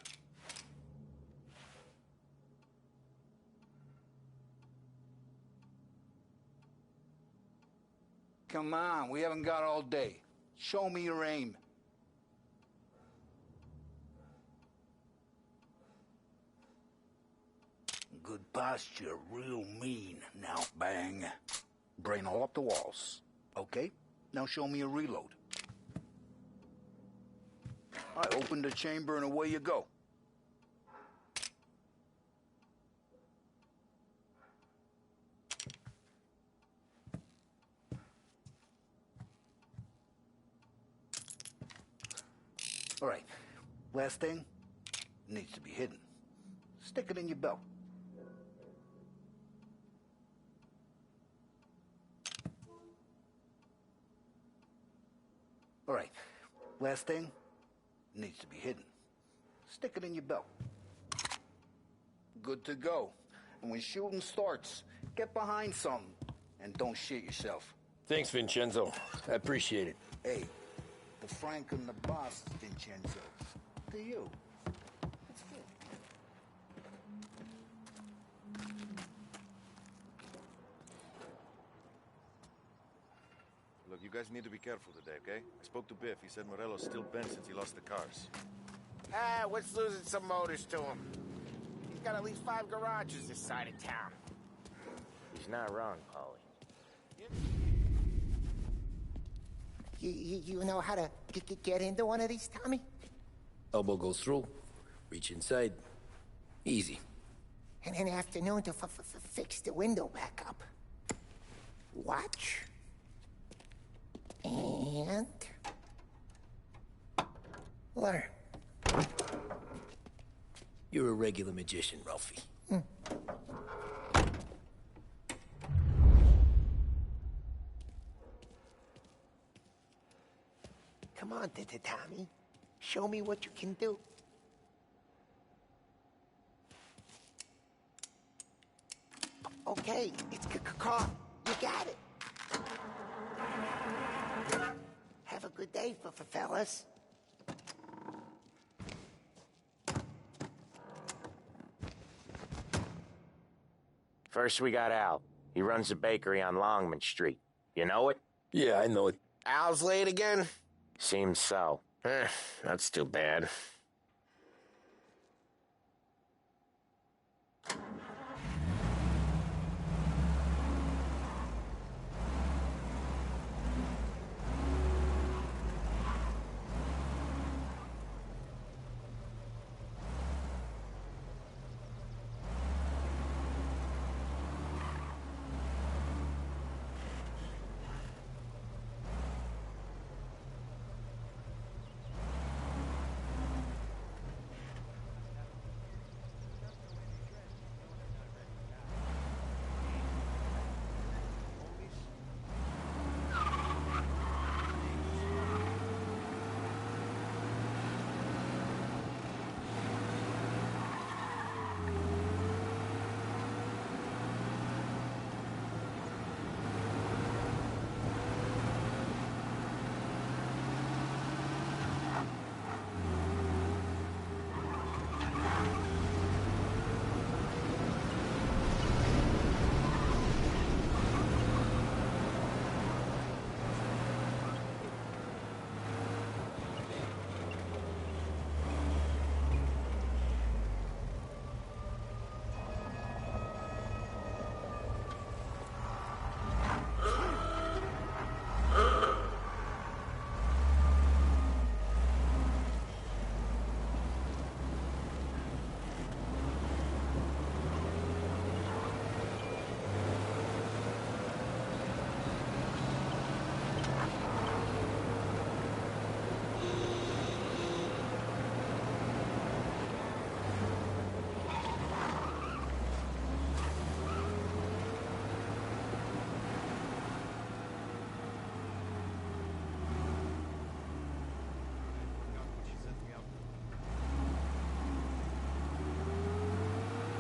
Come on, we haven't got all day. Show me your aim. Good posture, real mean. Now, bang. Brain all up the walls. Okay, now show me a reload. I open the chamber and away you go. All right, last thing, needs to be hidden. Stick it in your belt. All right, last thing, needs to be hidden. Stick it in your belt. Good to go. And when shooting starts, get behind something and don't shit yourself. Thanks, Vincenzo. I appreciate it. Hey, the Frank and the boss, Vincenzo. To you. It's good. Look, you guys need to be careful today, okay? I spoke to Biff. He said Morello's still bent since he lost the cars. Ah, what's losing some motors to him? He's got at least 5 garages this side of town. He's not wrong, Paulie. You know how to get into one of these, Tommy? Elbow goes through, reach inside. Easy. And an afternoon to fix the window back up. Watch. And... learn. You're a regular magician, Ralphie. Come on, Tommy. Show me what you can do. Okay, it's caught. You got it. Have a good day, fellas. First, we got Al. He runs a bakery on Longman Street. You know it? Yeah, I know it. Al's late again? Seems so. That's too bad.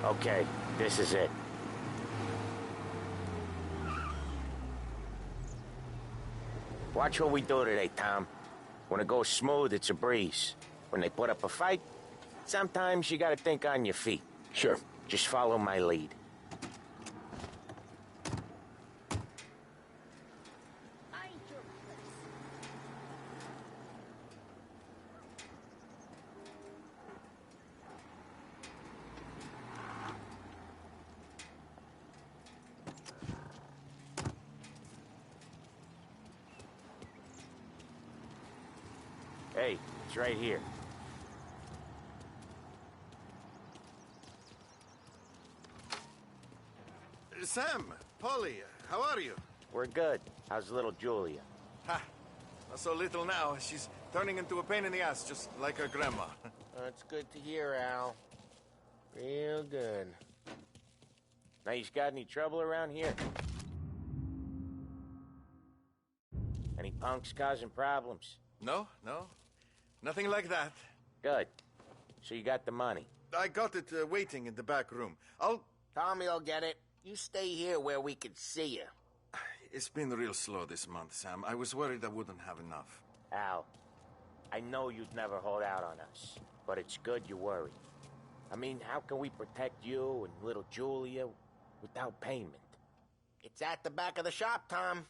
Okay, this is it. Watch what we do today, Tom. When it goes smooth, it's a breeze. When they put up a fight, sometimes you gotta think on your feet. Sure. Just follow my lead. Hey, it's right here. Sam, Polly, how are you? We're good. How's little Julia? Ha! Not so little now. She's turning into a pain in the ass, just like her grandma. That's good to hear, Al. Real good. Now, you got any trouble around here? Any punks causing problems? No, no. Nothing like that. Good. So you got the money? I got it waiting in the back room. Tommy will get it. You stay here where we can see you. It's been real slow this month, Sam. I was worried I wouldn't have enough. Al, I know you'd never hold out on us, but it's good you worry. I mean, how can we protect you and little Julia without payment? It's at the back of the shop, Tom.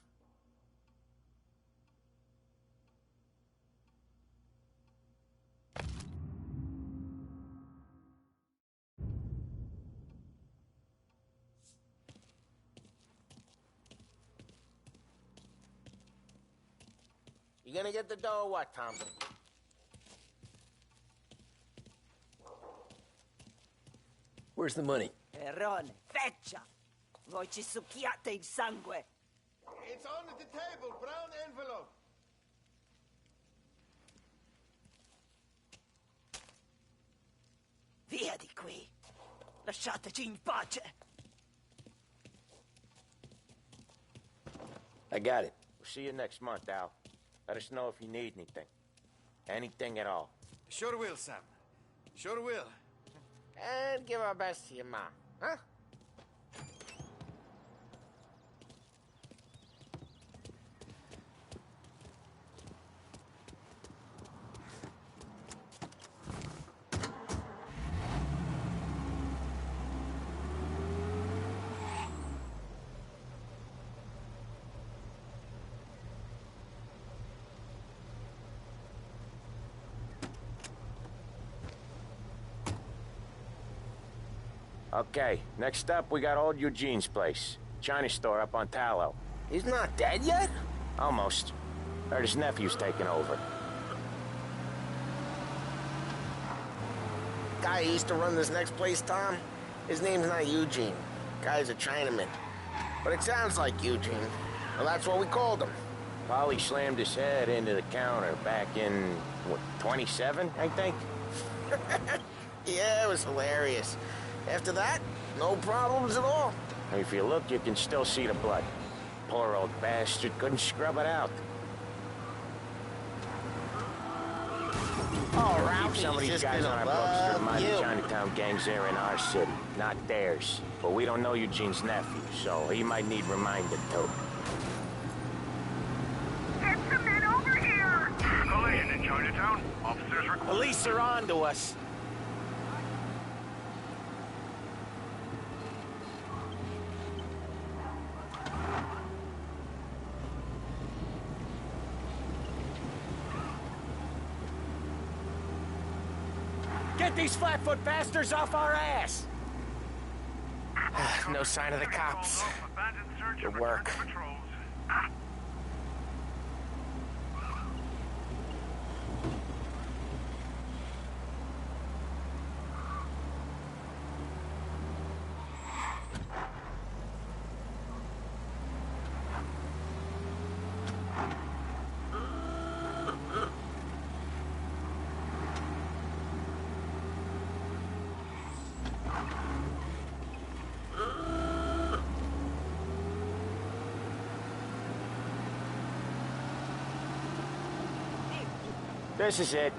You gonna get the dough or what, Tom? Where's the money? Perrone, feccia! Voi ci succhiate il sangue! It's on the table, brown envelope. Via di qui! Lasciateci in pace! I got it. We'll see you next month, Al. Let us know if you need anything. Anything at all. Sure will, Sam. Sure will. And give our best to your mom, huh? Okay, next up, we got old Eugene's place. China store up on Tallow. He's not dead yet? Almost. Heard his nephew's taking over. Guy who used to run this next place, Tom, his name's not Eugene. Guy's a Chinaman. But it sounds like Eugene. Well, that's what we called him. Polly slammed his head into the counter back in, what, 27, I think? Yeah, it was hilarious. After that, no problems at all. If you look, you can still see the blood. Poor old bastard couldn't scrub it out. Oh, Keep Ralphie, some of these just guys on gonna our books to love remind the you. Chinatown gangs there in our city, not theirs. But we don't know Eugene's nephew, so he might need reminded too. Get some men over here! Escalation in Chinatown. Officers request. Police are on to us. Get these flatfoot bastards off our ass! No sign of the cops. Good work. This is it.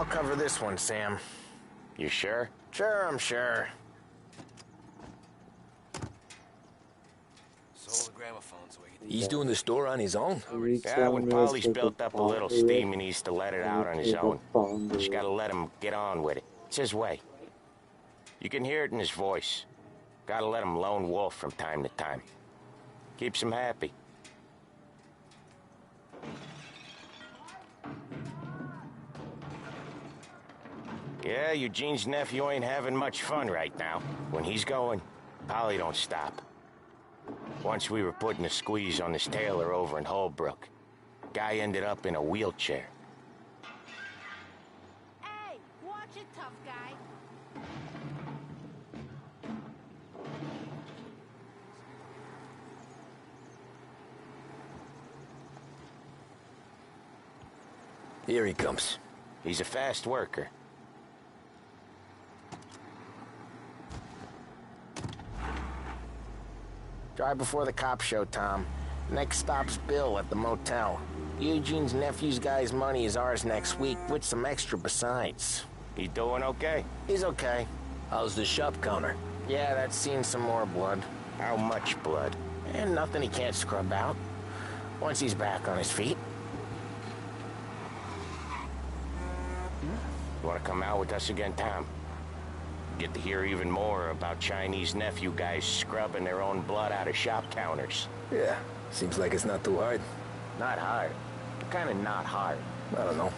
I'll cover this one, Sam. You sure? Sure, I'm sure. Sold the gramophone so he's doing the store on his own? Yeah, when Polly's built up a little steam, he needs to let it out on his own. Just gotta let him get on with it. It's his way. You can hear it in his voice. Gotta let him lone wolf from time to time. Keeps him happy. Yeah, Eugene's nephew ain't having much fun right now. When he's going, Polly don't stop. Once we were putting a squeeze on this tailor over in Holbrook. Guy ended up in a wheelchair. Hey, watch it, tough guy. Here he comes. He's a fast worker. Drive before the cops show, Tom. Next stop's Bill at the motel. Eugene's nephew's guy's money is ours next week, with some extra besides. He doing okay? He's okay. How's the shop counter? Yeah, that's seen some more blood. How much blood? And nothing he can't scrub out. Once he's back on his feet. You wanna come out with us again, Tom? Get to hear even more about Chinese nephew guys scrubbing their own blood out of shop counters. Yeah, seems like it's not too hard. Not hard. Kinda not hard. I don't know.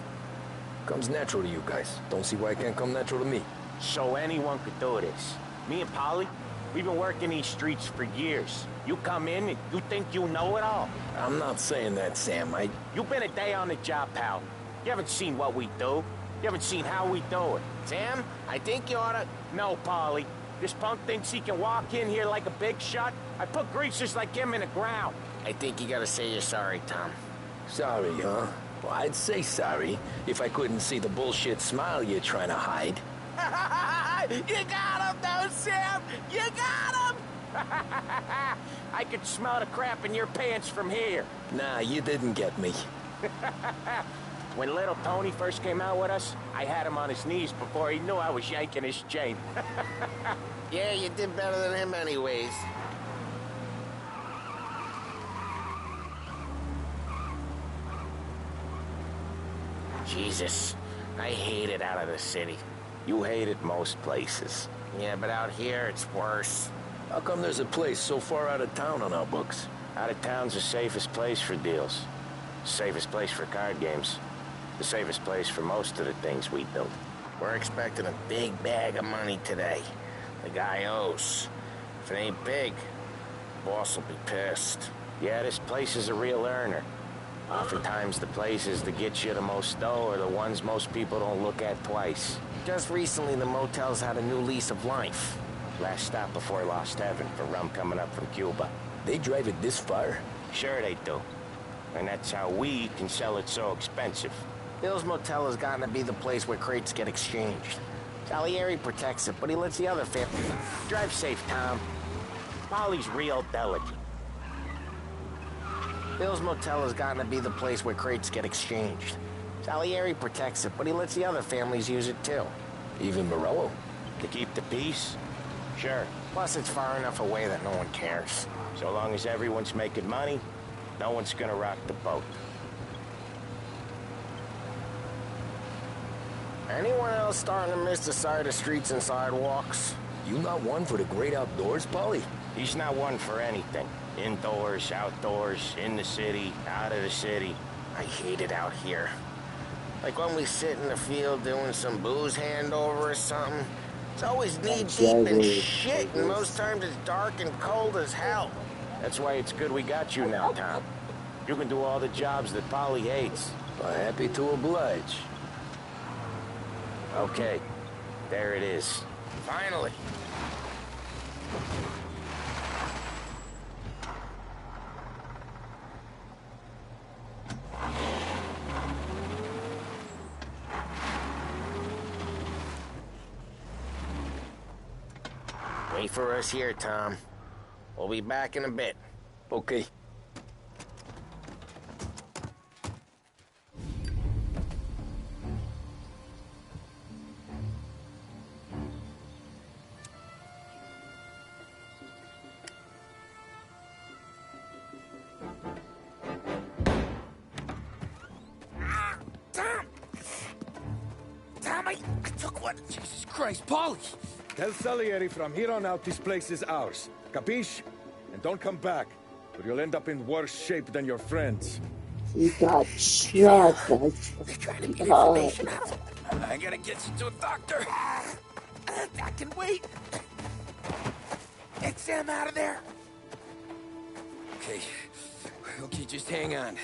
Comes natural to you guys. Don't see why it can't come natural to me. So anyone could do this. Me and Polly, we've been working these streets for years. You come in and you think you know it all. I'm not saying that, Sam. You've been a day on the job, pal. You haven't seen what we do. You haven't seen how we do it. Sam, I think you oughta... No, Polly. This punk thinks he can walk in here like a big shot. I put greasers like him in the ground. I think you gotta say you're sorry, Tom. Sorry, huh? Well, I'd say sorry if I couldn't see the bullshit smile you're trying to hide. You got him, though, Sam! You got him! I could smell the crap in your pants from here. Nah, you didn't get me. When little Tony first came out with us, I had him on his knees before he knew I was yanking his chain. Yeah, you did better than him anyways. Jesus, I hate it out of the city. You hate it most places. Yeah, but out here, it's worse. How come there's a place so far out of town on our books? Out of town's the safest place for deals. Safest place for card games. The safest place for most of the things we do. We're expecting a big bag of money today. The guy owes. If it ain't big, boss will be pissed. Yeah, this place is a real earner. Oftentimes the places that get you the most dough are the ones most people don't look at twice. Just recently, the motel's had a new lease of life. Last stop before Lost Heaven for rum coming up from Cuba. They drive it this far? Sure they do. And that's how we can sell it so expensive. Bill's Motel has gotten to be the place where crates get exchanged. Salieri protects it, but he lets the other family... Drive safe, Tom. Polly's real delicate. Bill's Motel has gotten to be the place where crates get exchanged. Salieri protects it, but he lets the other families use it too. Even Morello? To keep the peace? Sure. Plus, it's far enough away that no one cares. So long as everyone's making money, no one's gonna rock the boat. Anyone else starting to miss the side of streets and sidewalks? You not one for the great outdoors, Polly? He's not one for anything. Indoors, outdoors, in the city, out of the city. I hate it out here. Like when we sit in the field doing some booze handover or something. It's always knee-deep in shit, and most times it's dark and cold as hell. That's why it's good we got you now, Tom. You can do all the jobs that Polly hates. Well, happy to oblige. Okay, there it is. Finally. Wait for us here, Tom. We'll be back in a bit. Okay. I took one. Jesus Christ, Paulie! Tell Salieri from here on out this place is ours. Capiche? And don't come back, or you'll end up in worse shape than your friends. He got shot. That's Trying to get God. information out of it. I gotta get you to a doctor. I can wait. Get Sam out of there. Okay. Okay, just hang on.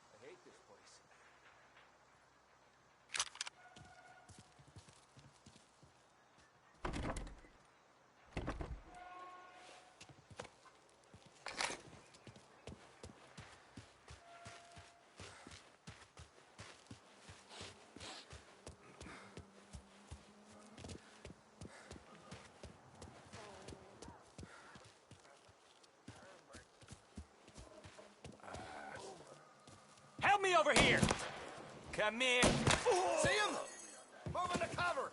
I hate this place. Help me over here! Come in. See him? Move into cover.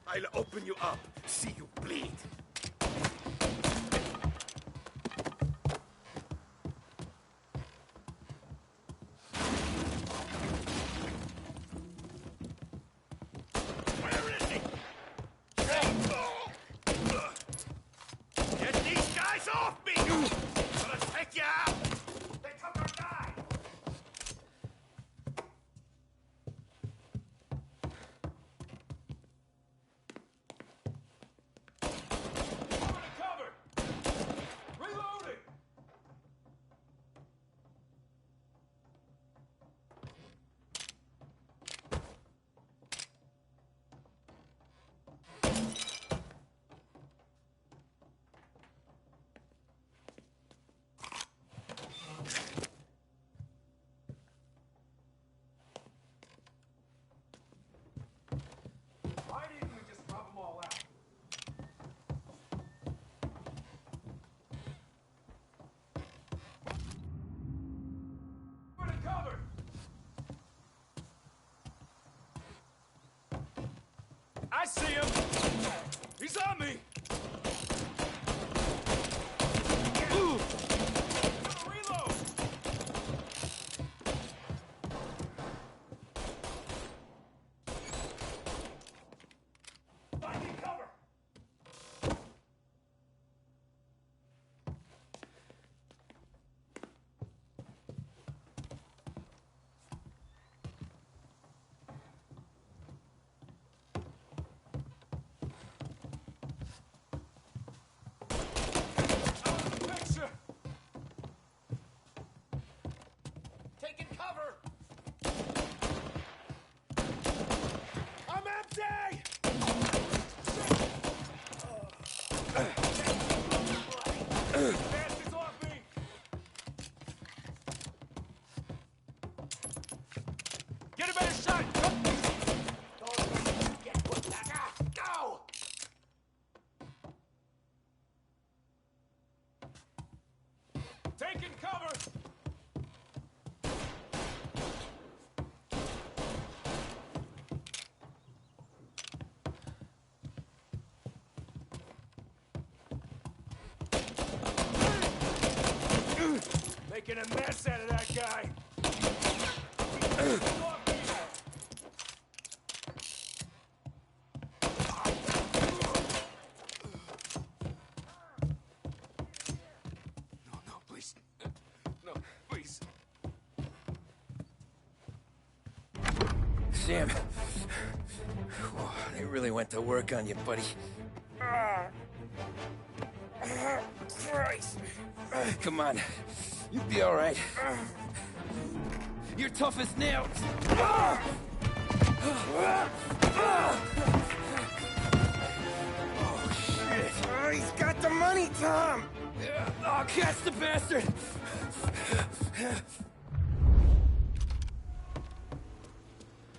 I'll open you up, see you bleed. Where is he? Get these guys off me! I'm gonna take you out! They took our guy! Cover! Reloading! Why didn't we just rub them all out? We're in cover! I see him! He's on me! Ooh. Reload! Finding cover! Picture! Taking cover! I'm empty! Bastards off me! Get a better shot! Go! Taking cover! making a mess out of that guy. No, please. No, please. Sam. They really went to work on you, buddy. Christ. Come on. You'll be all right. You're tough as nails. Oh, shit. Oh, he's got the money, Tom. Oh, catch the bastard.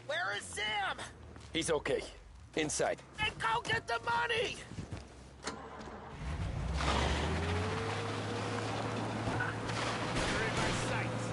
Where is Sam? He's okay. Inside. Then go get the money! You're in my sights.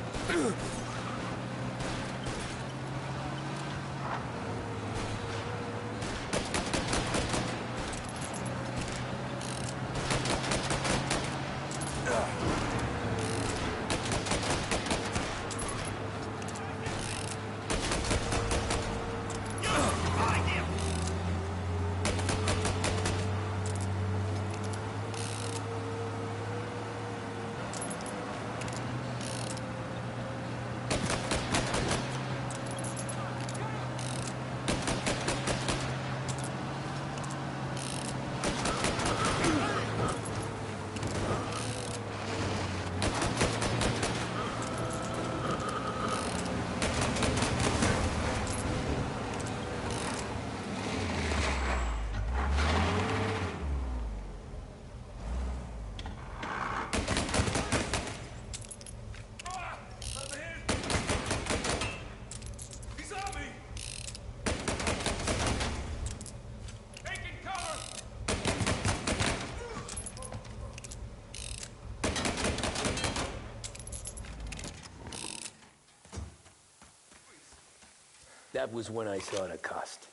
That was when I saw the cost.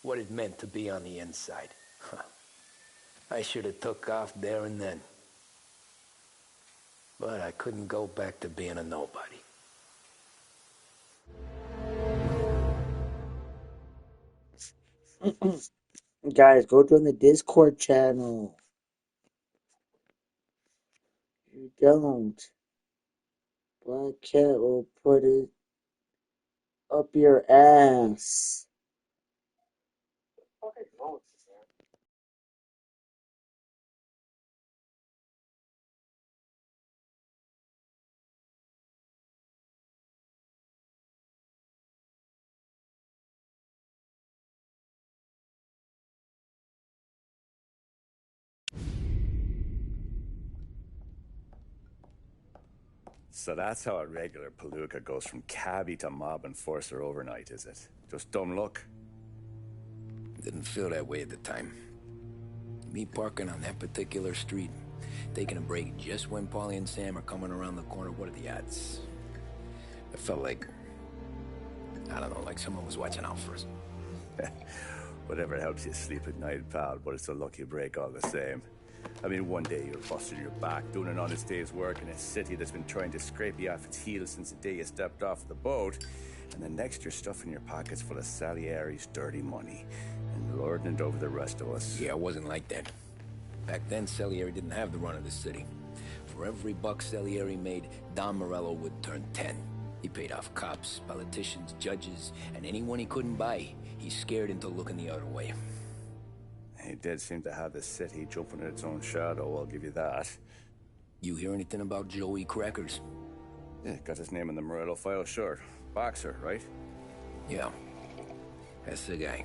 What it meant to be on the inside. Huh. I should have took off there and then. But I couldn't go back to being a nobody. Guys, go join the Discord channel. You don't. Black Cat will put it up your ass. So that's how a regular palooka goes from cabbie to mob enforcer overnight, is it? Just dumb luck? Didn't feel that way at the time. Me parking on that particular street, taking a break just when Paulie and Sam are coming around the corner, what are the odds? It felt like, I don't know, like someone was watching out for us. Whatever helps you sleep at night, pal, but it's a lucky break all the same. I mean, one day you're busting your back, doing an honest day's work in a city that's been trying to scrape you off its heels since the day you stepped off the boat, and the next you're stuffing your pockets full of Salieri's dirty money and lording it over the rest of us. Yeah, it wasn't like that. Back then, Salieri didn't have the run of the city. For every buck Salieri made, Don Morello would turn 10. He paid off cops, politicians, judges, and anyone he couldn't buy, he scared into looking the other way. He did seem to have the city jumping in its own shadow, I'll give you that. You hear anything about Joey Crackers? Yeah, got his name in the Morello file, sure. Boxer, right? Yeah, that's the guy.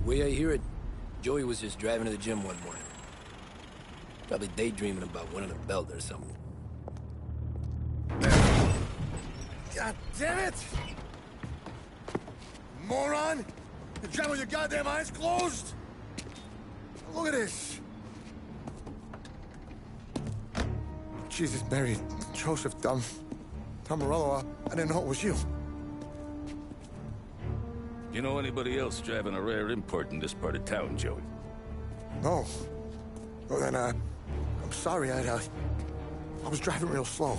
Way I hear it, Joey was just driving to the gym one morning. Probably daydreaming about winning a belt or something. God damn it! Moron! You're driving with your goddamn eyes closed? Look at this! Jesus, Mary, Joseph, Tom Morello, I didn't know it was you. You know anybody else driving a rare import in this part of town, Joey? No. Well, then, I'm sorry, I was driving real slow.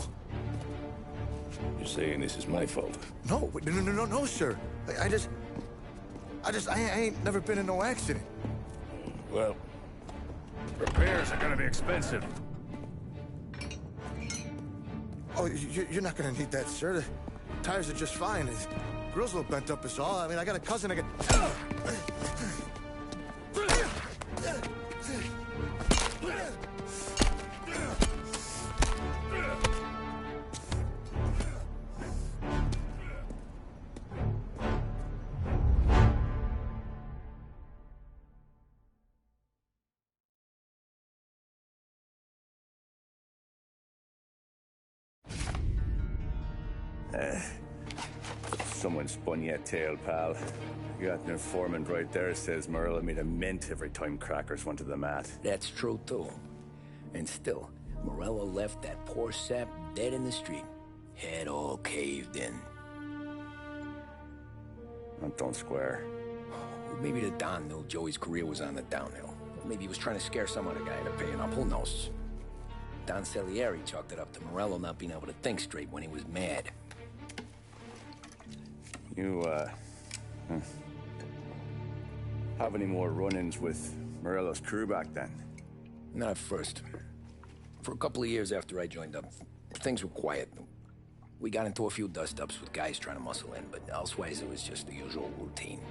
You're saying this is my fault? No, no, sir. I ain't never been in no accident. Well, repairs are gonna be expensive. Oh, you're not gonna need that, sir. The tires are just fine. The grill's a little bent up is all. I mean, I got a cousin I can... Someone spun you a tail, pal. You got an informant right there says Morello made a mint every time crackers went to the mat. That's true, too. And still, Morello left that poor sap dead in the street. Head all caved in. That don't square. Maybe the Don knew Joey's career was on the downhill. Maybe he was trying to scare some other guy into paying up. Who knows? Don Salieri chalked it up to Morello not being able to think straight when he was mad. You, have any more run-ins with Morello's crew back then? Not at first. For a couple of years after I joined up, things were quiet. We got into a few dust-ups with guys trying to muscle in, but elsewise it was just the usual routine.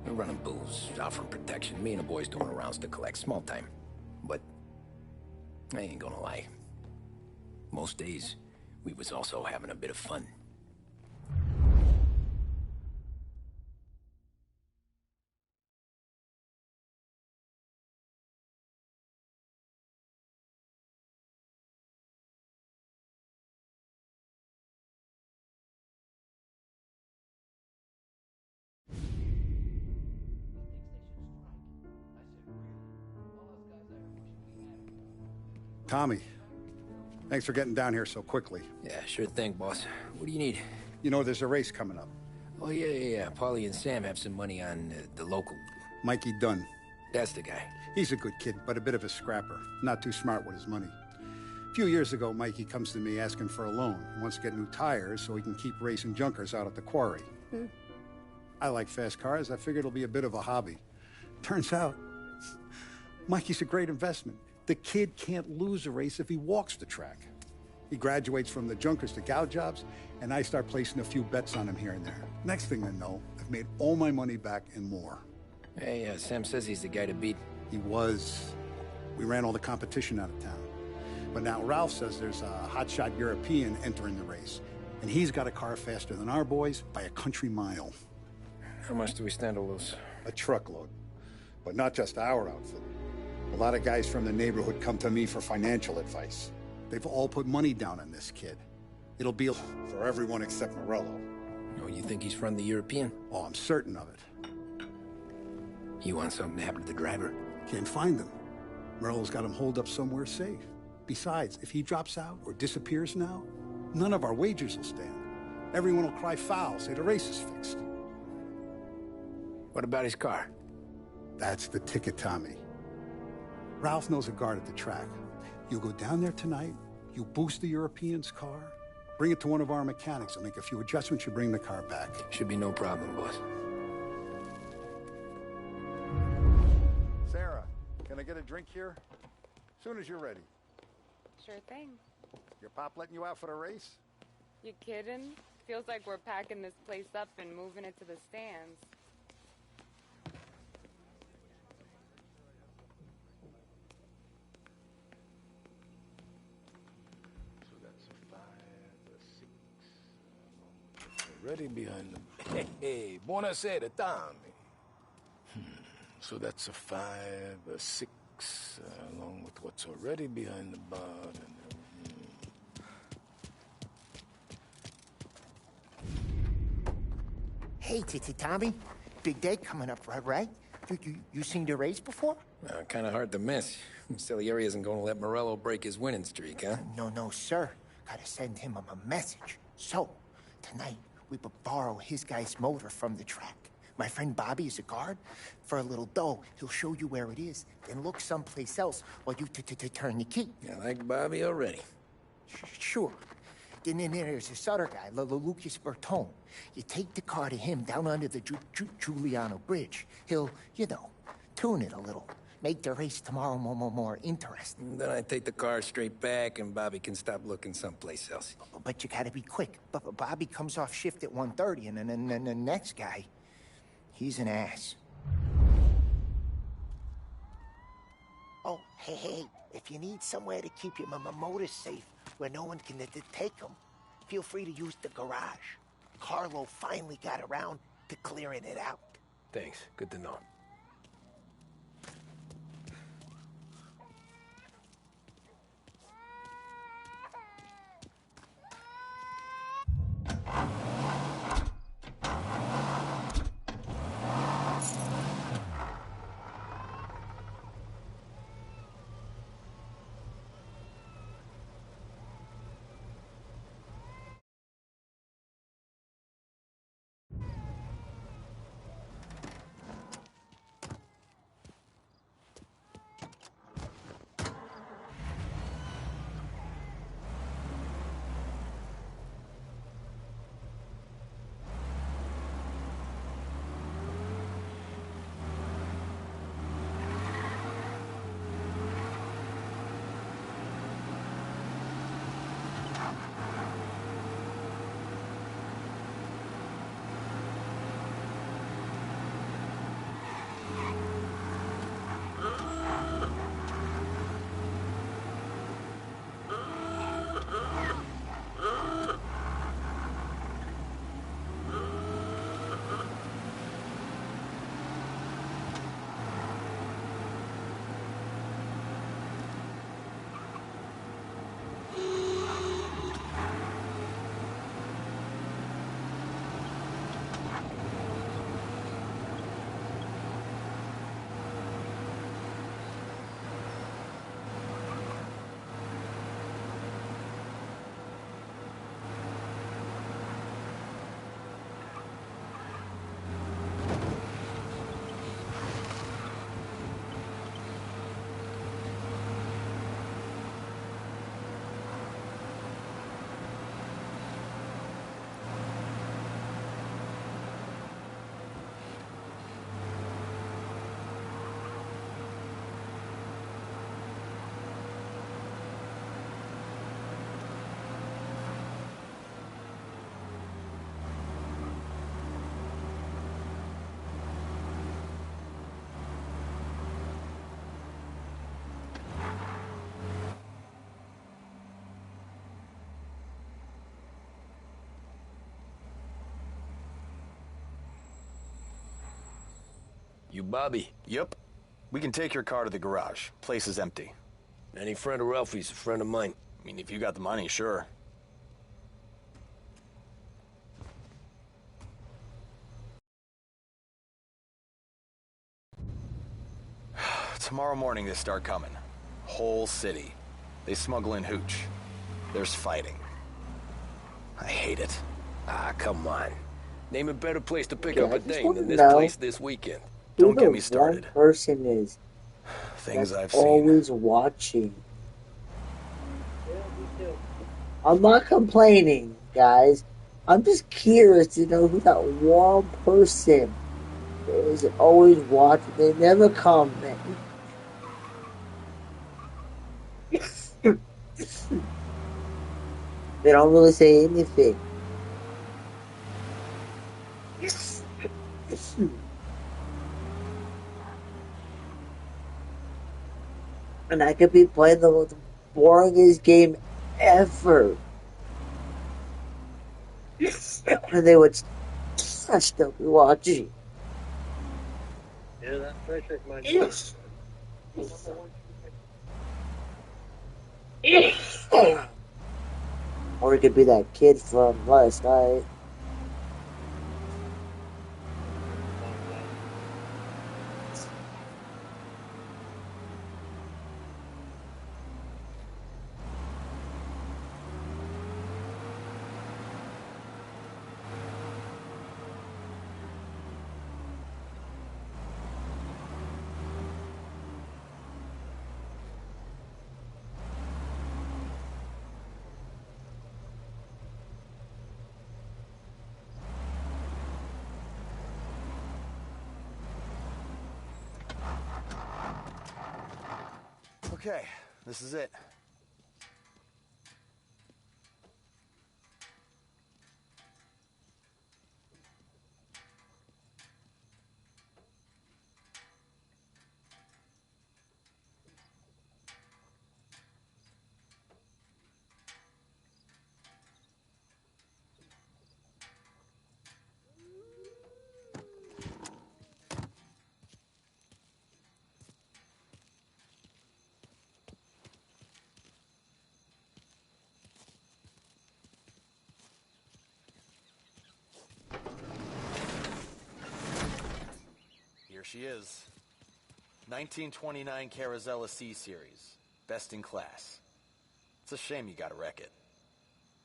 We're running booze, offering protection, me and the boys doing rounds to collect, small time. But I ain't gonna lie. Most days, we was also having a bit of fun. Tommy, thanks for getting down here so quickly. Yeah, sure thing, boss. What do you need? You know, there's a race coming up. Oh, yeah. Paulie and Sam have some money on the local. Mikey Dunn. That's the guy. He's a good kid, but a bit of a scrapper. Not too smart with his money. A few years ago, Mikey comes to me asking for a loan. He wants to get new tires so he can keep racing junkers out at the quarry. I like fast cars. I figured it'll be a bit of a hobby. Turns out, Mikey's a great investment. The kid can't lose a race if he walks the track. He graduates from the junkers to gal jobs, and I start placing a few bets on him here and there. Next thing I know, I've made all my money back and more. Hey, Sam says he's the guy to beat. He was. We ran all the competition out of town. But now Ralph says there's a hotshot European entering the race, and he's got a car faster than our boys by a country mile. How much do we stand to lose? A truckload. But not just our outfit. A lot of guys from the neighborhood come to me for financial advice. They've all put money down on this kid. It'll be for everyone except Morello. Oh, you think he's from the European? Oh, I'm certain of it. You want something to happen to the driver? Can't find him. Morello's got him holed up somewhere safe. Besides, if he drops out or disappears now, none of our wagers will stand. Everyone will cry foul, say the race is fixed. What about his car? That's the ticket, Tommy. Ralph knows a guard at the track. You go down there tonight, you boost the European's car, bring it to one of our mechanics, and make a few adjustments, you bring the car back. Should be no problem, boss. Sarah, can I get a drink here? Soon as you're ready. Sure thing. Your pop letting you out for the race? You kidding? Feels like we're packing this place up and moving it to the stands. Ready behind them. Hey, buonasera, Tommy. So that's a 5, a 6, along with what's already behind the bar. Hey, Tommy. Big day coming up, right? You seen the race before? Kind of hard to miss. Salieri isn't going to let Morello break his winning streak, huh? No, sir. Gotta send him a message. So, tonight, we will borrow his guy's motor from the track. My friend Bobby is a guard. For a little dough, he'll show you where it is, then look someplace else while you turn the key. You like Bobby already? Sure. Then there's this other guy, Lucas Bertone. You take the car to him down under the Giuliano Bridge. He'll, tune it a little. Make the race tomorrow more interesting. Then I take the car straight back and Bobby can stop looking someplace else. But you gotta be quick. Bobby comes off shift at 1:30, and then the next guy, he's an ass. Oh, hey, if you need somewhere to keep your motor safe where no one can take them, feel free to use the garage. Carlo finally got around to clearing it out. Thanks. Good to know. You Bobby? Yep. We can take your car to the garage. Place is empty. Any friend of Ralphie's a friend of mine. I mean, if you got the money, sure. Tomorrow morning they start coming. Whole city. They smuggle in hooch. There's fighting. I hate it. Ah, come on. Name a better place to pick Okay, up I a just dame wanna than this know place this weekend. who Don't the get me started. one person is Things that's I've seen. always watching. I'm not complaining, guys. I'm just curious to know who that one person is always watching. They never comment. They don't really say anything. And I could be playing the most boringest game ever. And they would still be watching. Yeah, that pressure's my Or it could be that kid from last night. Okay, this is it. Here she is. 1929 Carazella C-Series. Best in class. It's a shame you gotta wreck it.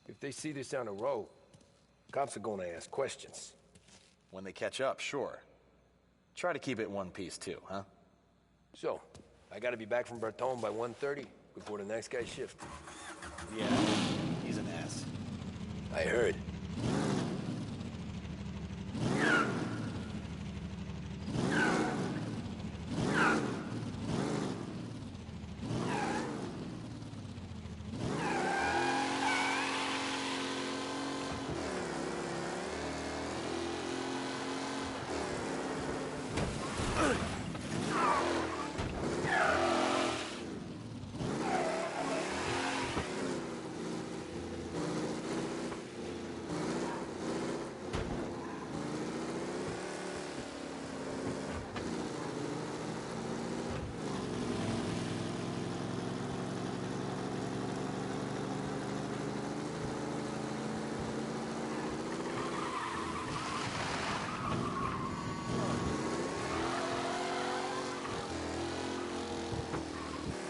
If they see this on the road, cops are gonna ask questions. When they catch up, sure. Try to keep it in one piece too, huh? So, I gotta be back from Bertone by 1:30 before the next guy's shift. Yeah, he's an ass. I heard.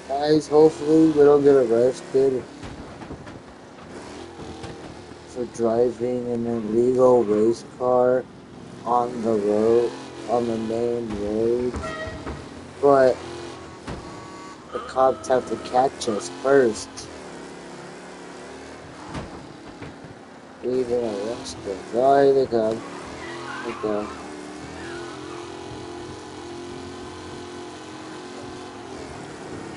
Guys, hopefully we don't get arrested for driving an illegal race car on the road, on the main roads. But the cops have to catch us first. We even arrest us. Oh, here they come. Here they come.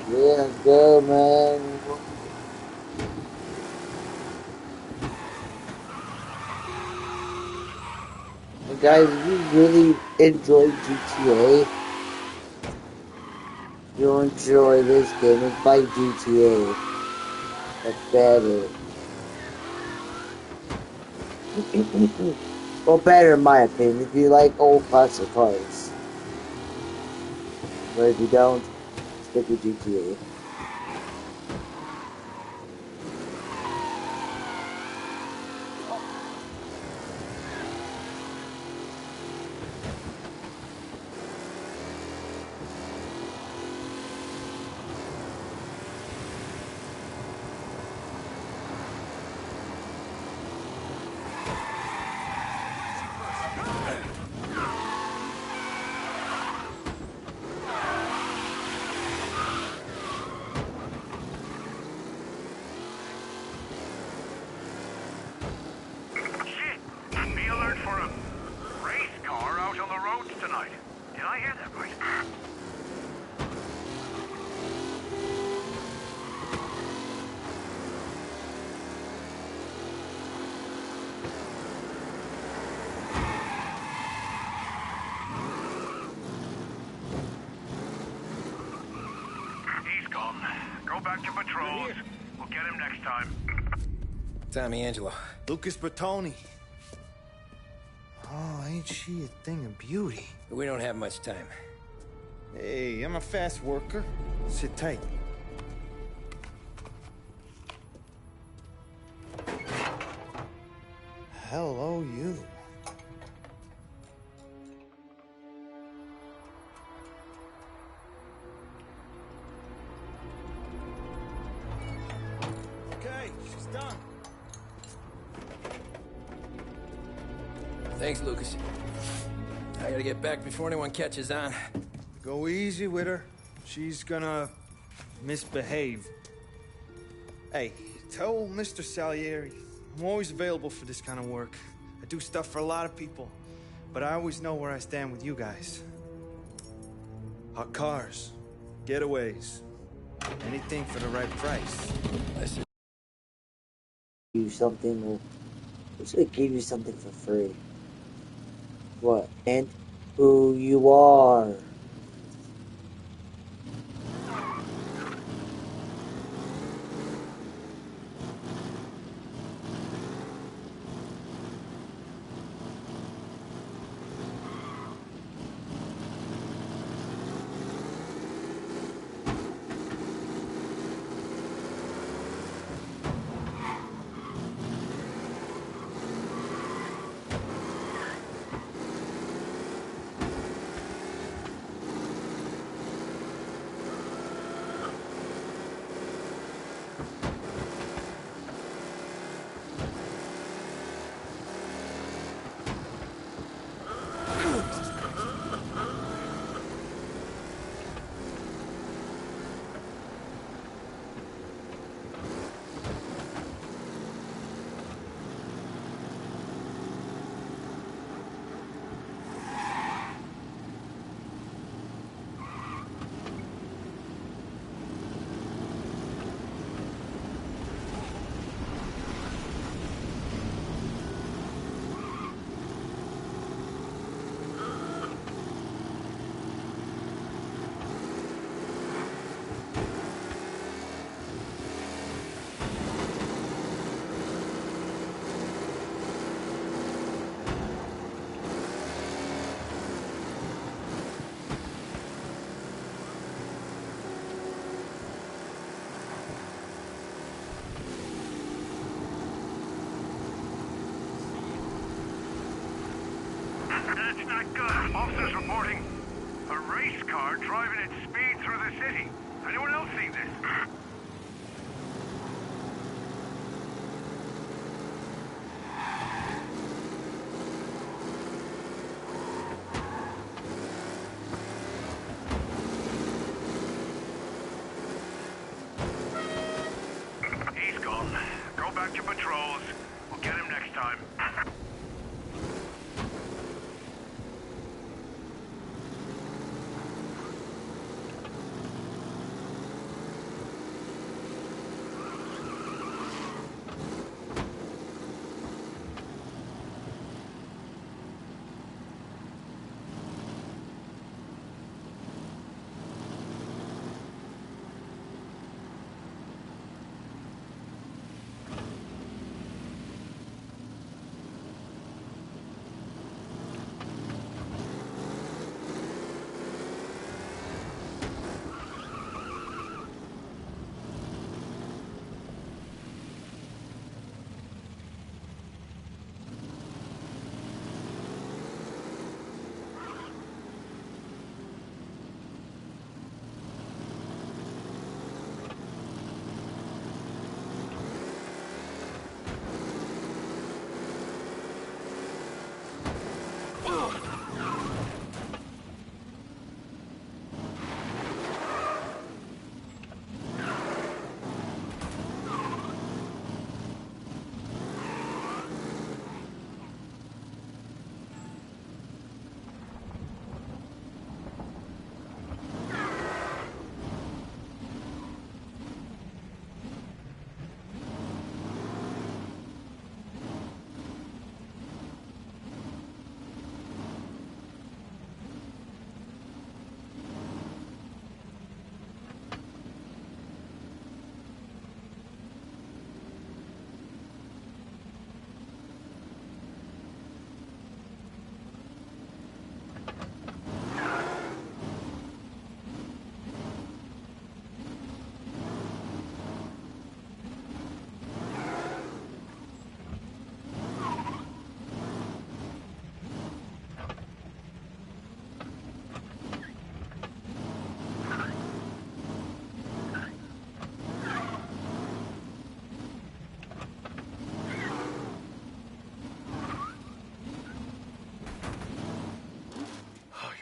Yeah, let's go, man. And guys, if you really enjoy GTA, you'll enjoy this game. It's like GTA, but better. Well, better in my opinion, if you like old classic cars. But if you don't, stick with GTA. Be alert for a race car out on the roads tonight. Did I hear that right? He's gone. Go back to patrols. We'll get him next time. Tommy Angelo. Lucas Bertoni. Oh, ain't she a thing of beauty? We don't have much time. Hey, I'm a fast worker. Sit tight. Hello, you. Okay, she's done. Thanks, Lucas. I gotta get back before anyone catches on. Go easy with her. She's gonna misbehave. Hey, tell Mr. Salieri I'm always available for this kind of work. I do stuff for a lot of people, but I always know where I stand with you guys. Hot cars, getaways, Anything for the right price. You something. It's gonna give you something for free. What? And who you are. That's not good. Officers reporting a race car driving at speed through the city. Anyone else see this? He's gone. Go back to patrols. We'll get him next time.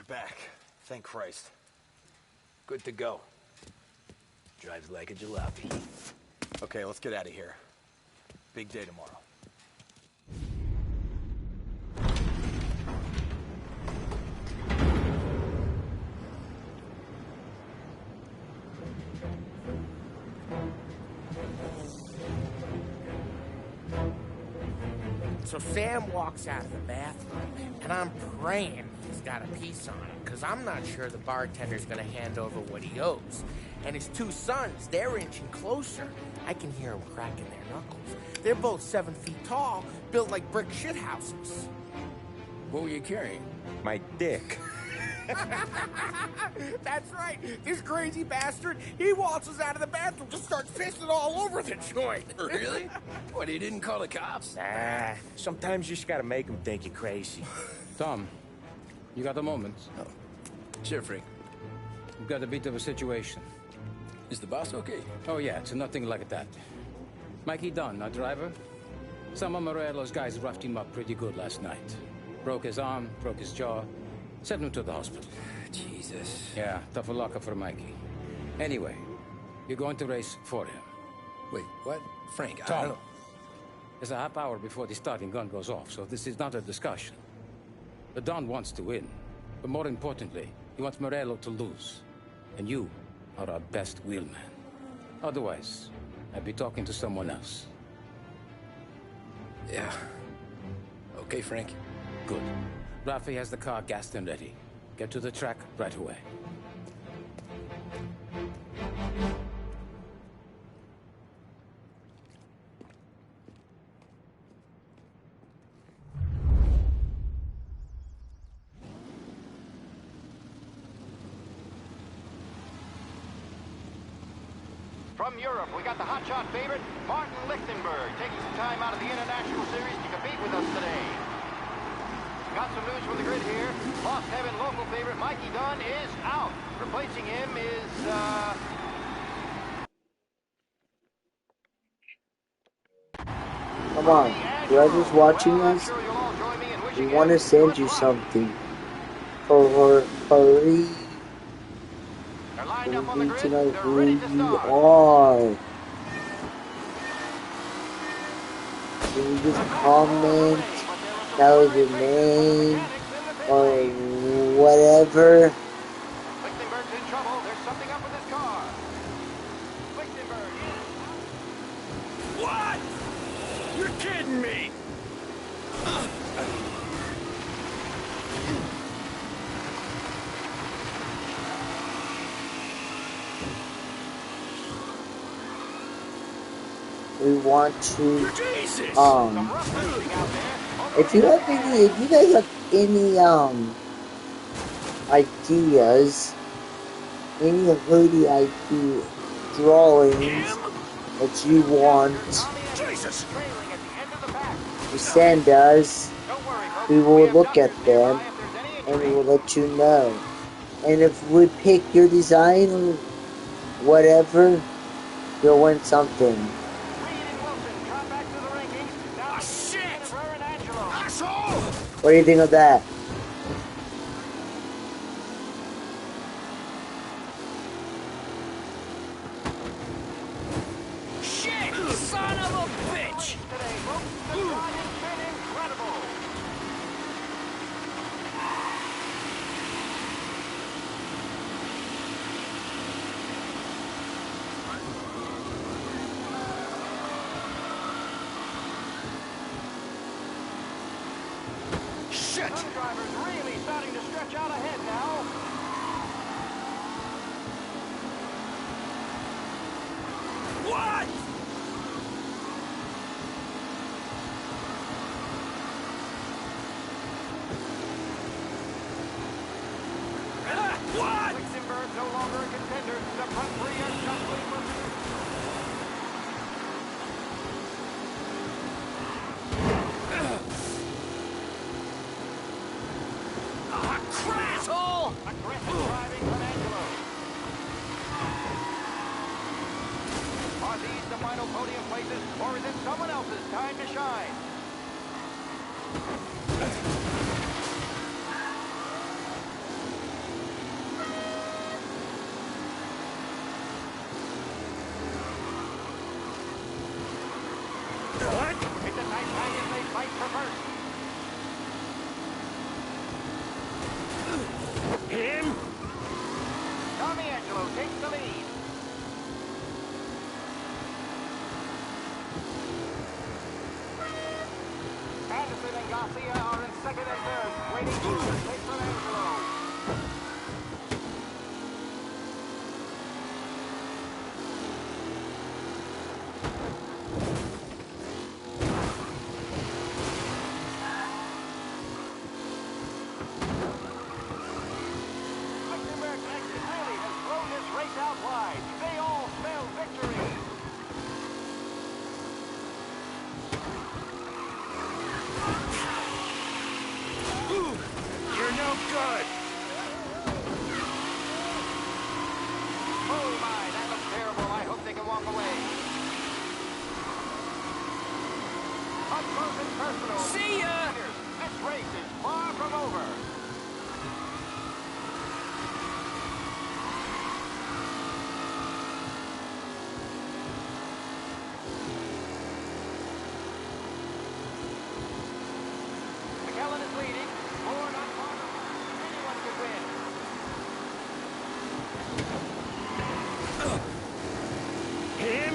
Back. Thank Christ. Good to go. Drives like a jalopy. Okay, let's get out of here. Big day tomorrow. So Sam walks out of the bathroom, and I'm praying he's got a piece on him, because I'm not sure the bartender's going to hand over what he owes. And his two sons, they're inching closer. I can hear them cracking their knuckles. They're both 7 feet tall, built like brick shithouses. What were you carrying? My dick. That's right. This crazy bastard, he waltzes out of the bathroom, just starts pissing all over the joint. Really? What, he didn't call the cops? Nah, sometimes you just gotta make him think you're crazy. Tom, you got a moment? Oh. Sure, Frank. We've got a bit of a situation. Is the boss okay? Oh, yeah, it's nothing like that. Mikey Dunn, our driver. Some of Morello's guys roughed him up pretty good last night. Broke his arm, broke his jaw. Sent him to the hospital. Jesus. Yeah, tough luck for Mikey. Anyway, you're going to race for him. Wait, what? Frank, I Tom, don't know. there's a half hour before the starting gun goes off, so this is not a discussion. The Don wants to win, but more importantly, he wants Morello to lose. And you are our best wheelman. Otherwise, I'd be talking to someone else. Yeah. Okay, Frank. Good. Rafi has the car gassed and ready. Get to the track right away. From Europe, we got the hotshot favorite, Martin Lichtenberg, taking some time out of the International Series to compete with us today. Got some news from the grid here. Lost Heaven local favorite Mikey Dunn is out. Replacing him is, Come on, whoever's watching us, we want to send you something. For free. For me to know who you are. Can you just comment, tell your name, or whatever? Lichtenberg's in trouble. There's something up with his car. Lichtenberg. What? You're kidding me! We want to, Jesus! if you guys have any, ideas, any hoodie idea, drawings that you want to send us, we will look at them and we will let you know. And if we pick your design or whatever, you'll win something. What do you think of that? Shit! Son of a bitch! Shit! Some drivers really starting to stretch out ahead now. What? What? Lichtenberg no longer a contender. The front three are shuffling for Crasshole! aggressive driving from Angelo. Are these the final podium places, or is it someone else's time to shine? What? It's a tight fight as they fight for first. Him? Tommy Angelo takes the lead. Wait for Angelo. Lichtenberg Exit really has blown this race out wide. They all spell victory. You're no good. Oh my, that looks terrible. I hope they can walk away. Up close and personal. See ya! This race is far from over. McKellen is leading. Four not far behind. Anyone could win. Him?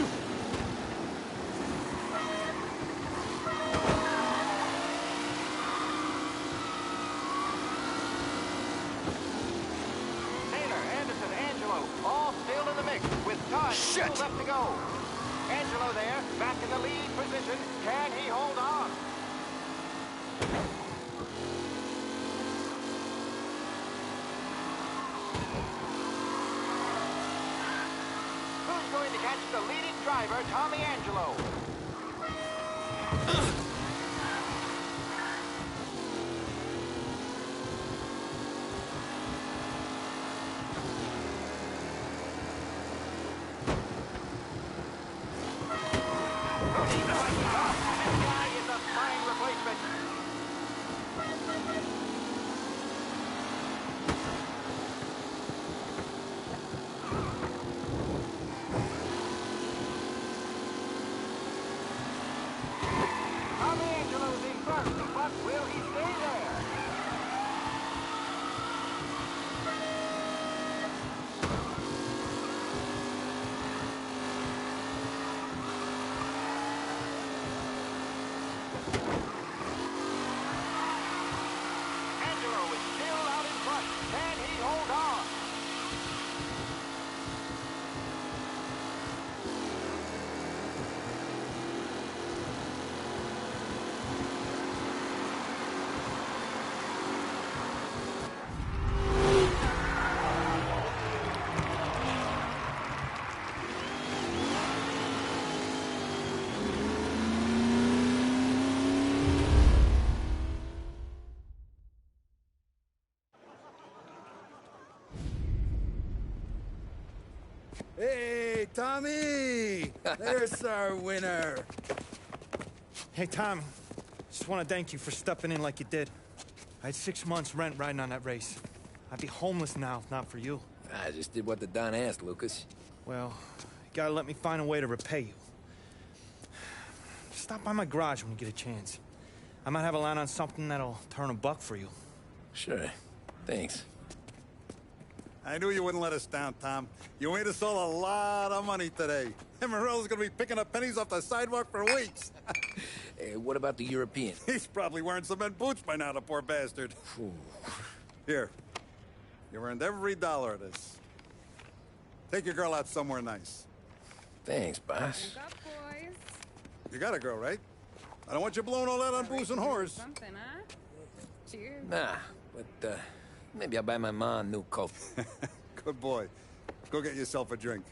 Taylor, Anderson, Angelo, all still in the mix with time still left to go. Angelo there, back in the lead position. Can he hold on? Who's going to catch the leading driver, Tommy Angelo? This guy is a fine replacement. Tommy Angelo's in first, but will he stay there? Angelo is still out in front. Can he hold on? Hey, Tommy! There's our winner. Hey, Tom. Just want to thank you for stepping in like you did. I had 6 months rent riding on that race. I'd be homeless now if not for you. I just did what the Don asked, Lucas. Well, you gotta let me find a way to repay you. Stop by my garage when you get a chance. I might have a line on something that'll turn a buck for you. Sure. Thanks. I knew you wouldn't let us down, Tom. You made us all a lot of money today. And Morello's gonna be picking up pennies off the sidewalk for weeks. Hey, what about the European? He's probably wearing cement boots by now, the poor bastard. Here. You earned every dollar of this. Take your girl out somewhere nice. Thanks, boss. Up, boys. You got a girl, right? I don't want you blowing all that on booze and whores. Something, huh? Cheers. Nah, but, maybe I'll buy my mom a new coat. Good boy. Go get yourself a drink.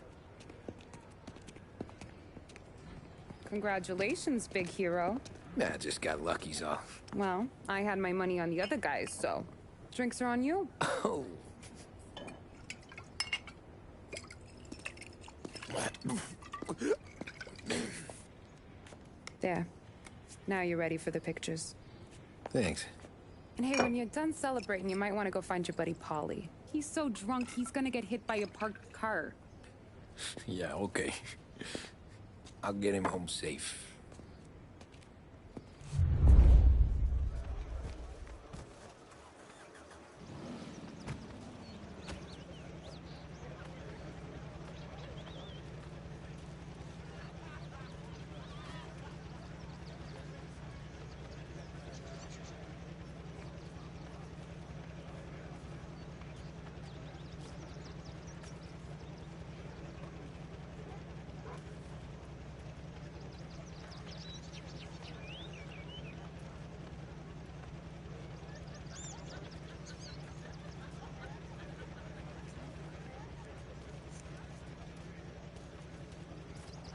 Congratulations, big hero. Nah, I just got lucky's off. Well, I had my money on the other guys, so drinks are on you. Oh. There. Now you're ready for the pictures. Thanks. And hey, when you're done celebrating, you might want to go find your buddy Paulie. He's so drunk, he's gonna get hit by a parked car. Yeah, okay. I'll get him home safe.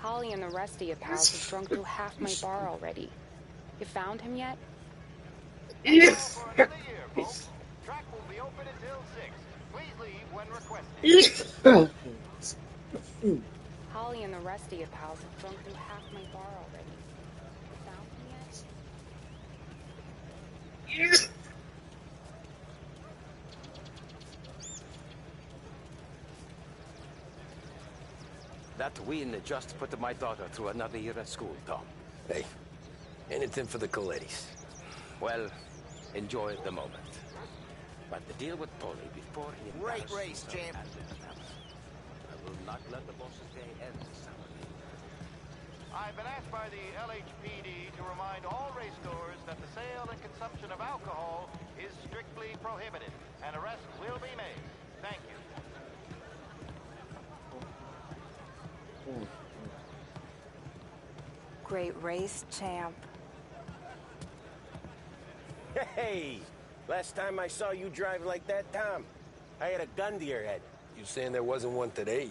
Holly and the rest of your pals have drunk through half my bar already. You found him yet? That's all for another year, folks. Track will be open until 6. Please leave when requested. Holly and the rest of your pals have drunk through half my bar already. You found him yet? That win just put my daughter through another year at school, Tom. Hey, anything for the Colettis. Well, enjoy the moment. But the deal with Polly before he... Great race, champ. I will not let the boss's day end this summer. I've been asked by the LHPD to remind all race stores that the sale and consumption of alcohol is strictly prohibited. An arrest will be made. Thank you. Great race, champ. Hey! Last time I saw you drive like that, Tom, I had a gun to your head. You saying there wasn't one today?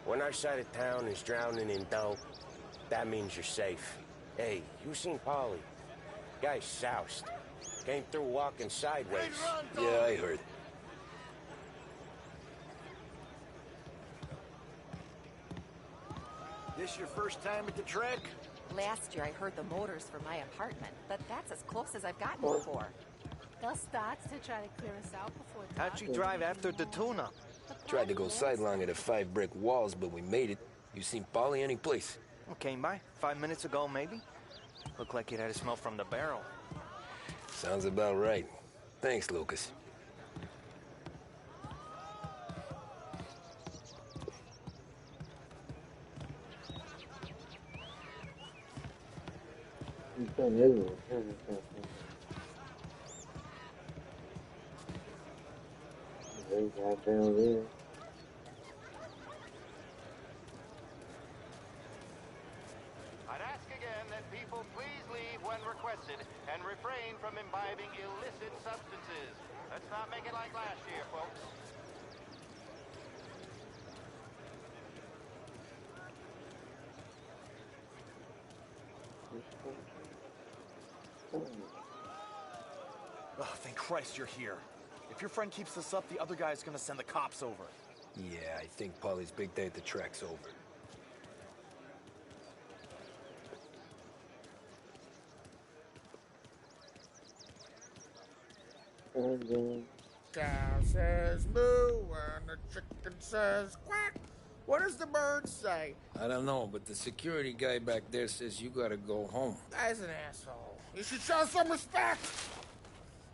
When our side of town is drowning in dough, that means you're safe. Hey, you seen Polly? Guy's soused. Came through walking sideways. Yeah, I heard. This your first time at the track? Last year I heard the motors for my apartment, but that's as close as I've gotten before. They'll start to try to clear us out before How'd you drive after the tune-up? Tried to go sidelong at the 5 brick walls, but we made it. You seen Polly any place? Came by 5 minutes ago, maybe. Looked like it had a smell from the barrel. Sounds about right. Thanks, Lucas. I'd ask again that people please leave when requested and refrain from imbibing illicit substances. Let's not make it like last year, folks. Oh, thank Christ you're here. If your friend keeps this up, the other guy's gonna send the cops over. Yeah, I think Polly's big day at the track's over. Cow says moo and the chicken says quack. What does the bird say? I don't know, but the security guy back there says you gotta go home. Guy's an asshole. You should show some respect.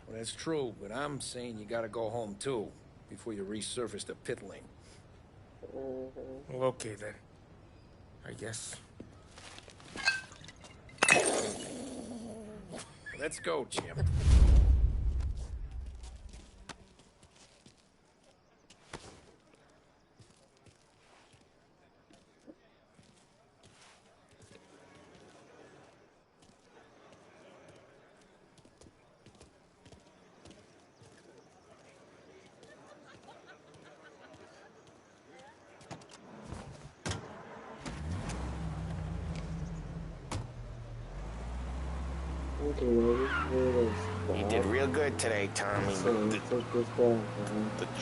Well, that's true, but I'm saying you gotta go home too, before you resurface the pit lane. Well, okay then. I guess. Let's go, champ. You did real good today, Tommy. The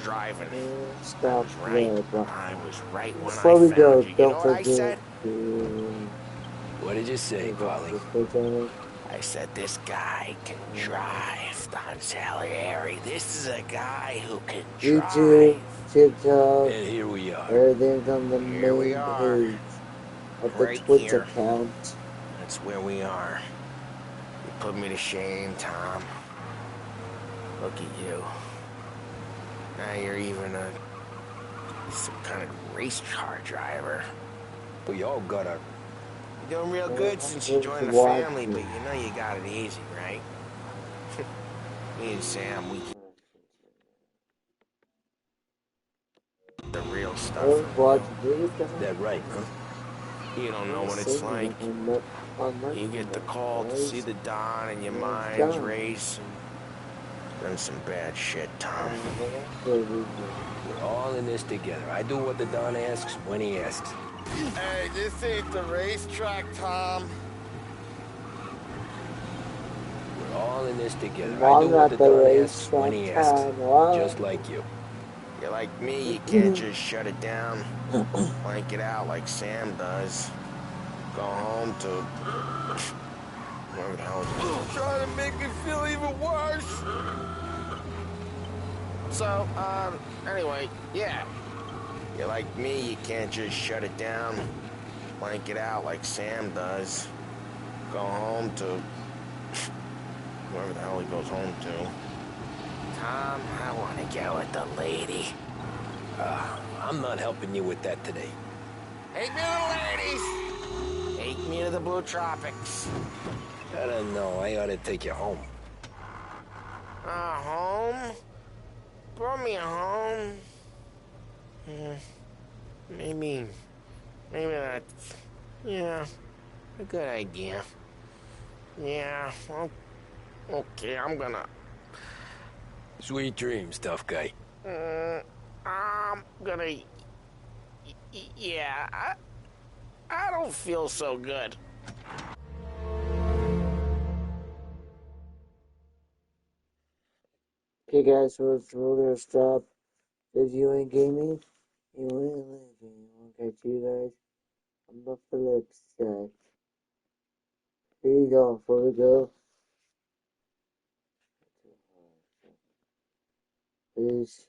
driving. I was right. I was right when I Before we found go, you. You don't know what I forget said? to... What did you say, Polly? I said this guy can drive, Don Salieri. This is a guy who can drive. YouTube, TikTok, And here we are. everything's on the Here we main are. page of the Right Twitch here. account. That's where we are. You put me to shame, Tom. Look at you. Now you're even some kind of race car driver. We all got our... You're doing real good since you joined the Watch family, me. but you know you got it easy, right? Me and Sam, we the real stuff. Or for watch real. videos. That right, huh? You don't know what it's like. You get the call to see the Don and your mind's race. Done some bad shit, Tom. We're all in this together. I do what the Don asks when he asks. Hey, this ain't the racetrack, Tom. We're all in this together. I do Mom what at the the Don asks when racetrack he asks. time. What? Just like you. You're like me, you can't just shut it down, blank it out like Sam does. Go home to wherever the hell it is. Trying to make me feel even worse. So, anyway, yeah. You're like me, you can't just shut it down, blank it out like Sam does. Go home to wherever the hell he goes home to. Tom, I want to get with the lady. I'm not helping you with that today. Take me to the ladies. Take me to the Blue Tropics. I don't know. I ought to take you home. Home? Brought me home. Maybe that's, yeah, a good idea. Yeah, well, okay, I'm gonna. Sweet dreams, tough guy. I'm gonna. Yeah, I don't feel so good. Okay, guys, so we're gonna stop reviewing gaming. You ain't living. We'll catch you guys on the flip side. Here you go. Before we go, peace.